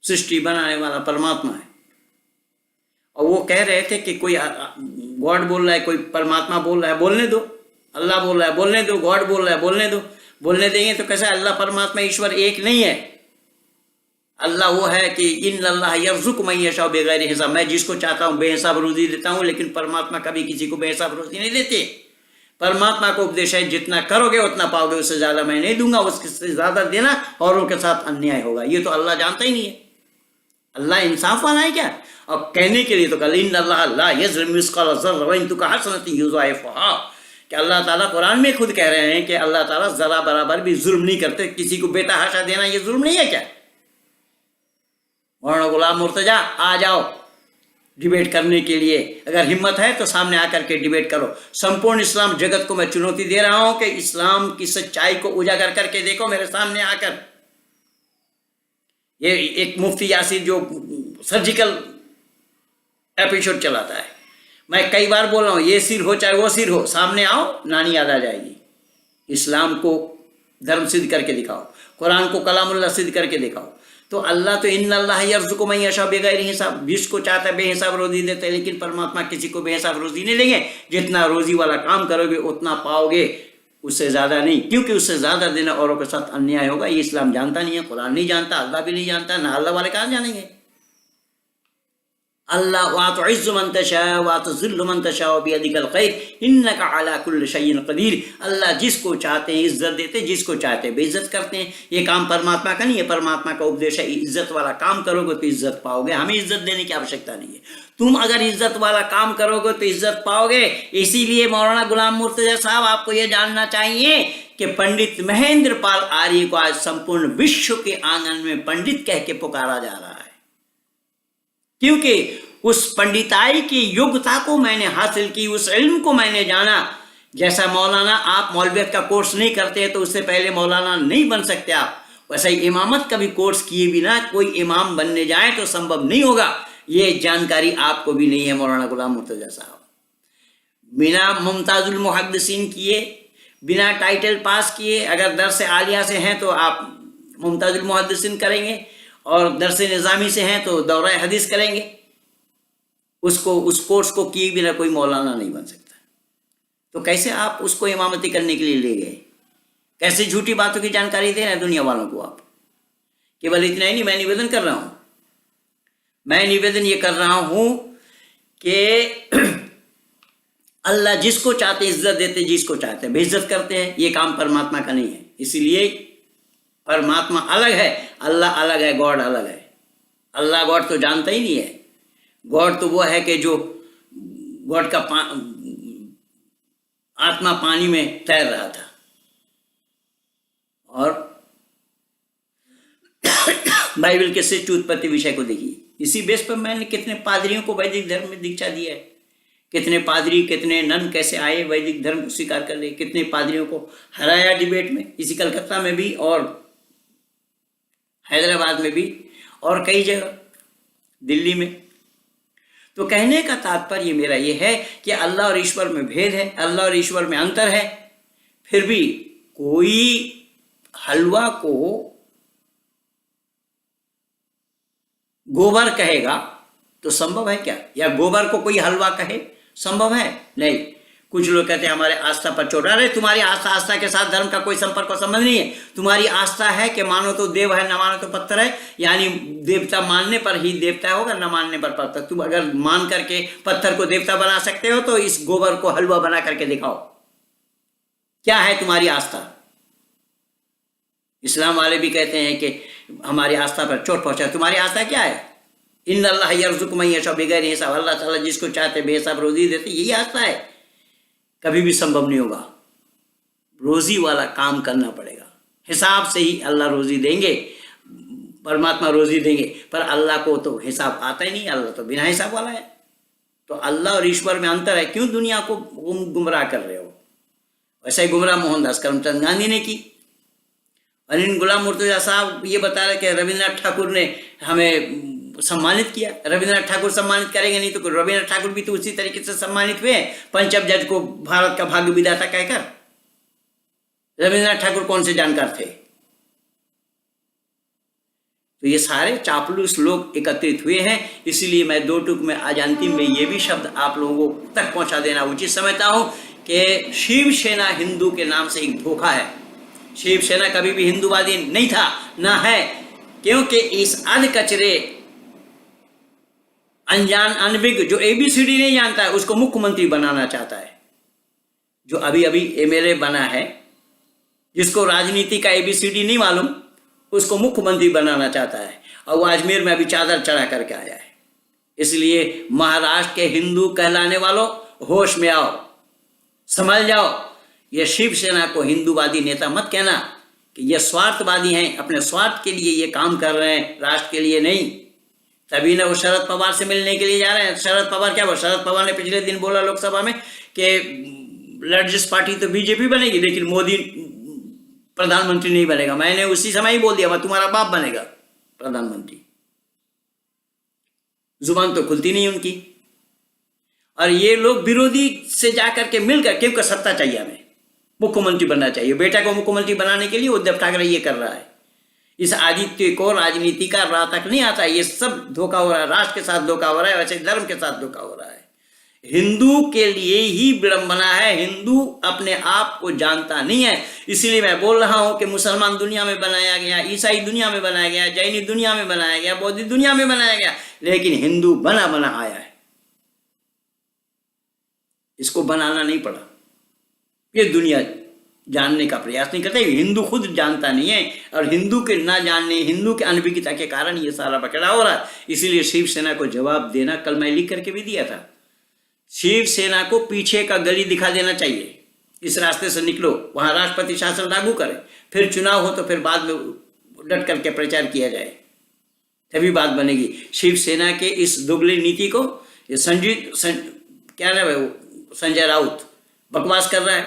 सृष्टि बनाने वाला परमात्मा है। और वो कह रहे थे कि कोई गॉड बोल रहा है, कोई परमात्मा बोल रहा है, बोलने दो। अल्लाह बोल रहा है बोलने दो, गॉड बोल रहा है बोलने दो। बोलने देंगे तो कैसा? अल्लाह परमात्मा ईश्वर एक नहीं है। अल्लाह वो है कि इन्नल्लाह यर्ज़ुक़ु मन यशाअ बिग़ैरि हिसाब, मैं जिसको चाहता हूँ बेहिसाब रोज़ी देता हूँ, लेकिन परमात्मा कभी किसी को बेहिसाब रोज़ी नहीं देते। परमात्मा का उपदेश है जितना करोगे उतना पाओगे, उससे ज्यादा मैं नहीं दूंगा, उससे ज्यादा देना औरों के साथ अन्याय होगा। ये तो अल्लाह जानता ही नहीं है। अल्लाह इंसाफ वाला है क्या? और कहने के लिए तो कल इन्नल्लाह ला यज़लिमु मिस्क़ाला ज़र्रा व इन तुक हसनतिन युज़ाइफ़ुहा, कि अल्लाह ताला कुरान में खुद कह रहे हैं कि अल्लाह ताला जरा बराबर भी जुल्म नहीं करते। किसी को बेतहाशा देना ये जुल्म नहीं है क्या? मौलाना गुलाम मुर्तजा आ जाओ डिबेट करने के लिए, अगर हिम्मत है तो सामने आकर के डिबेट करो। संपूर्ण इस्लाम जगत को मैं चुनौती दे रहा हूं कि इस्लाम की सच्चाई को उजागर करके देखो मेरे सामने आकर। ये एक मुफ्ती यासीर जो सर्जिकल एपिसोड चलाता है, मैं कई बार बोल रहा हूं, ये सिर हो चाहे वो सिर हो, सामने आओ, नानी याद आ जाएगी। इस्लाम को धर्म सिद्ध करके दिखाओ, कुरान को कलामुल्लाह सिद्ध करके दिखाओ। तो अल्लाह तो इन्नल्लाह यर्ज़ुक़ु मन यशा बिग़ैरि हिसाब, जिसको चाहता है बेहिसाब रोजी देते हैं, लेकिन परमात्मा किसी को बेहिसाब रोजी नहीं देंगे। जितना रोजी वाला काम करोगे उतना पाओगे, उससे ज़्यादा नहीं, क्योंकि उससे ज़्यादा देना औरों के साथ अन्याय होगा। ये इस्लाम जानता नहीं है, कुरान नहीं जानता, अल्लाह भी नहीं जानता, ना अल्लाह वाले कहाँ जानेंगे। अल्लाह वा तुइज़्ज़ु मन तशा वा तुज़िल्लु मन तशा बियदिकल खैर इन्नका अला कुल्लि शैइन क़दीर। अल्लाह जिसको चाहते हैं इज्जत देते, जिसको चाहते हैं बेइज्जत करते हैं। ये काम परमात्मा का नहीं है, परमात्मा का उपदेश है इज्जत वाला काम करोगे तो इज्जत पाओगे। हमें इज्जत देने की आवश्यकता नहीं है, तुम अगर इज्जत वाला काम करोगे तो इज्जत पाओगे। इसीलिए मौलाना गुलाम मुर्तजा साहब आपको ये जानना चाहिए कि पंडित महेंद्र पाल आर्य को आज संपूर्ण विश्व के आंगन में पंडित कह के पुकारा जा रहा है, क्योंकि उस पंडिताई की योग्यता को मैंने हासिल की, उस इल्म को मैंने जाना। जैसा मौलाना आप मौलवियत का कोर्स नहीं करते तो उससे पहले मौलाना नहीं बन सकते आप, वैसे ही इमामत का भी कोर्स किए बिना कोई इमाम बनने जाए तो संभव नहीं होगा। ये जानकारी आपको भी नहीं है मौलाना गुलाम मुर्तजा साहब। बिना मुमताजुल मुहद्दिसीन किए, बिना टाइटल पास किए, अगर दर्स आलिया से हैं तो आप मुमताजुल मुहद्दिसीन करेंगे, और दर्स निज़ामी से हैं तो दौरा हदीस करेंगे। उसको उस कोर्स को किए बिना कोई मौलाना नहीं बन सकता। तो कैसे आप उसको इमामती करने के लिए ले गए? कैसे झूठी बातों की जानकारी दे रहे हैं दुनिया वालों को आप? केवल इतना ही नहीं, मैं निवेदन कर रहा हूं, मैं निवेदन ये कर रहा हूं कि अल्लाह जिसको चाहते इज्जत देते, जिसको चाहते बेइज्जत करते हैं। ये काम परमात्मा का नहीं है। इसलिए परमात्मा अलग है, अल्लाह अलग है, गॉड अलग है। अल्लाह गॉड तो जानता ही नहीं है। गॉड तो वो है कि जो गॉड का आत्मा पानी में तैर रहा था, और बाइबल के शिष्ट उत्पत्ति विषय को देखिए। इसी बेस पर मैंने कितने पादरियों को वैदिक धर्म में दीक्षा दिया है, कितने पादरी, कितने नन कैसे आए वैदिक धर्म को स्वीकार कर ले, कितने पादरियों को हराया डिबेट में, इसी कलकत्ता में भी और हैदराबाद में भी और कई जगह, दिल्ली में। तो कहने का तात्पर्य मेरा ये है कि अल्लाह और ईश्वर में भेद है, अल्लाह और ईश्वर में अंतर है। फिर भी कोई हलवा को गोबर कहेगा तो संभव है क्या? या गोबर को कोई हलवा कहे, संभव है? नहीं। कुछ लोग कहते हैं हमारे आस्था पर चोट। अरे तुम्हारी आस्था के साथ धर्म का कोई संपर्क और संबंध नहीं है। तुम्हारी आस्था है कि मानो तो देव है, न मानो तो पत्थर है, यानी देवता मानने पर ही देवता होगा, न मानने पर पत्थर। तुम अगर मान करके पत्थर को देवता बना सकते हो तो इस गोबर को हलवा बना करके दिखाओ। क्या है तुम्हारी आस्था? इस्लाम वाले भी कहते हैं कि हमारी आस्था पर चोट पहुंचा। तुम्हारी आस्था क्या है? इन्नल्लाह यर्ज़ुक़ु मन यशा बिग़ैरि हिसाब, अल्लाह ताला जिसको चाहते बेहिसाब रोजी देते, यही आस्था है। कभी भी संभव नहीं होगा। रोजी वाला काम करना पड़ेगा, हिसाब से ही अल्लाह रोजी देंगे, परमात्मा रोजी देंगे। पर अल्लाह को तो हिसाब आता ही नहीं, अल्लाह तो बिना हिसाब वाला है। तो अल्लाह और ईश्वर में अंतर है। क्यों दुनिया को गुमराह कर रहे हो? वैसे ही गुमराह मोहनदास करमचंद गांधी ने की। और गुलाम मुर्तजा साहब ये बता रहे कि रविन्द्रनाथ ठाकुर ने हमें सम्मानित किया। रविन्द्रनाथ ठाकुर सम्मानित करेंगे नहीं तो रविन्द्रनाथ ठाकुर भी तो उसी तरीके से सम्मानित हुए पंचम जज को भारत का भाग्य विधाता कहकर। रविन्द्रनाथ ठाकुर कौन से जानकार थे? तो ये सारे चापलूस लोग एकत्रित हुए हैं। इसीलिए मैं दो टूक में आज अंतिम में ये भी शब्द आप लोगों तक पहुंचा देना उचित समझता हूं कि शिवसेना हिंदू के नाम से एक धोखा है। शिवसेना कभी भी हिंदूवादी नहीं था, ना है, क्योंकि इस अध कचरे अनजान अनभिज्ञ जो ABCD नहीं जानता है उसको मुख्यमंत्री बनाना चाहता है। जो अभी अभी एमएलए बना है, जिसको राजनीति का एबीसीडी नहीं मालूम, उसको मुख्यमंत्री बनाना चाहता है और वो अजमेर में अभी चादर चढ़ा करके आया है। इसलिए महाराष्ट्र के हिंदू कहलाने वालों, होश में आओ, समझ जाओ। ये शिवसेना को हिंदूवादी नेता मत कहना कि ये स्वार्थवादी हैं, अपने स्वार्थ के लिए ये काम कर रहे हैं, राष्ट्र के लिए नहीं। तभी ना वो शरद पवार से मिलने के लिए जा रहे हैं। शरद पवार क्या बोला? शरद पवार ने पिछले दिन बोला लोकसभा में कि लार्जेस्ट पार्टी तो बीजेपी बनेगी, लेकिन मोदी प्रधानमंत्री नहीं बनेगा। मैंने उसी समय ही बोल दिया, मैं तुम्हारा बाप बनेगा प्रधानमंत्री। जुबान तो खुलती नहीं उनकी। और ये लोग विरोधी से जाकर के मिलकर, क्योंकि सत्ता चाहिए, हमें मुख्यमंत्री बनना चाहिए, बेटा को मुख्यमंत्री बनाने के लिए उद्धव ठाकरे ये कर रहा है। इस आदित्य को राजनीति का राह तक नहीं आता। ये सब धोखा हो रहा है, राष्ट्र के साथ धोखा हो रहा है, वैसे धर्म के साथ धोखा हो रहा है। हिंदू के लिए ही विडंबना है। हिंदू अपने आप को जानता नहीं है। इसीलिए मैं बोल रहा हूं कि मुसलमान दुनिया में बनाया गया, ईसाई दुनिया में बनाया गया, जैनी दुनिया में बनाया गया, बौद्ध दुनिया में बनाया गया, लेकिन हिंदू बना बना आया है। इसको बनाना नहीं पड़ा। ये दुनिया जानने का प्रयास नहीं करता। हिंदू खुद जानता नहीं है, और हिंदू के ना जानने, हिंदू के अनभिज्ञता के कारण ये सारा बकरा हो रहा है। इसीलिए शिवसेना को जवाब देना, कल मैं लिख करके भी दिया था, शिवसेना को पीछे का गली दिखा देना चाहिए। इस रास्ते से निकलो, वहां राष्ट्रपति शासन लागू करें, फिर चुनाव हो तो फिर बाद में डट करके प्रचार किया जाए, तभी बात बनेगी। शिवसेना के इस दुगली नीति को ये क्या नाम है, संजय राउत बकवास कर रहा है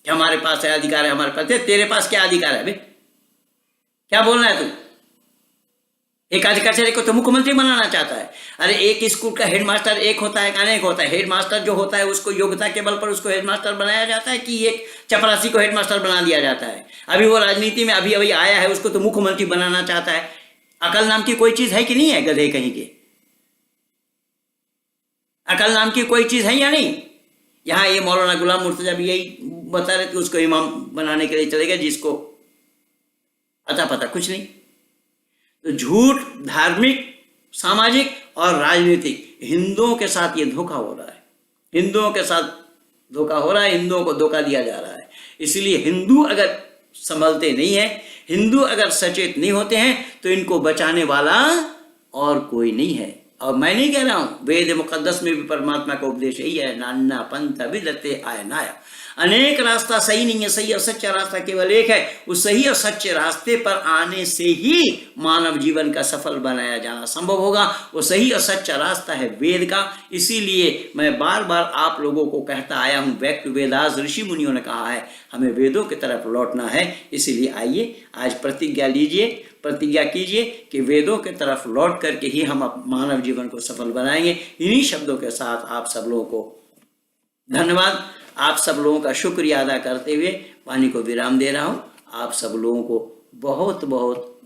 कि हमारे पास है अधिकार है, हमारे पास है। तेरे पास क्या अधिकार है भाई? क्या बोलना है तू? एक अधिकारी को तो मुख्यमंत्री बनाना चाहता है। अरे एक स्कूल का हेडमास्टर एक होता है, अनेक होता है। हेडमास्टर जो होता है उसको योग्यता के बल पर उसको हेडमास्टर बनाया जाता है, कि एक चपरासी को हेडमास्टर बना दिया जाता है। अभी वो राजनीति में अभी अभी आया है, उसको तो मुख्यमंत्री बनाना चाहता है। अकल नाम की कोई चीज है कि नहीं है? गधे कहीं के, अकल नाम की कोई चीज है या नहीं? यहाँ ये मौलाना गुलाम मुर्तजा भी यही बता रहे थे, उसको इमाम बनाने के लिए चले गए, जिसको अता पता कुछ नहीं। तो झूठ, धार्मिक, सामाजिक और राजनीतिक, हिंदुओं के साथ ये धोखा हो रहा है। हिंदुओं के साथ धोखा हो रहा है, हिंदुओं को धोखा दिया जा रहा है। इसलिए हिंदू अगर संभलते नहीं है, हिंदू अगर सचेत नहीं होते हैं, तो इनको बचाने वाला और कोई नहीं है। और मैं नहीं कह रहा हूं, वेद मुकद्दस में भी परमात्मा का उपदेश यही है, नाना पंथ विदते आय नाया। अनेक रास्ता सही नहीं है, सही और सच्चा रास्ता केवल एक है। उस सही और सच्चे रास्ते पर आने से ही मानव जीवन का सफल बनाया जाना संभव होगा। वो सही और सच्चा रास्ता है वेद का। इसीलिए मैं बार बार आप लोगों को कहता आया हूं, बैक टू वेदास। ऋषि मुनियों ने कहा है हमें वेदों की तरफ लौटना है। इसीलिए आइए आज प्रतिज्ञा लीजिए, प्रतिज्ञा कीजिए कि वेदों की तरफ लौट करके ही हम मानव जीवन को सफल बनाएंगे। इन्हीं शब्दों के साथ आप सब लोगों को धन्यवाद, आप सब लोगों का शुक्रिया अदा करते हुए वाणी को विराम दे रहा हूं। आप सब लोगों को बहुत बहुत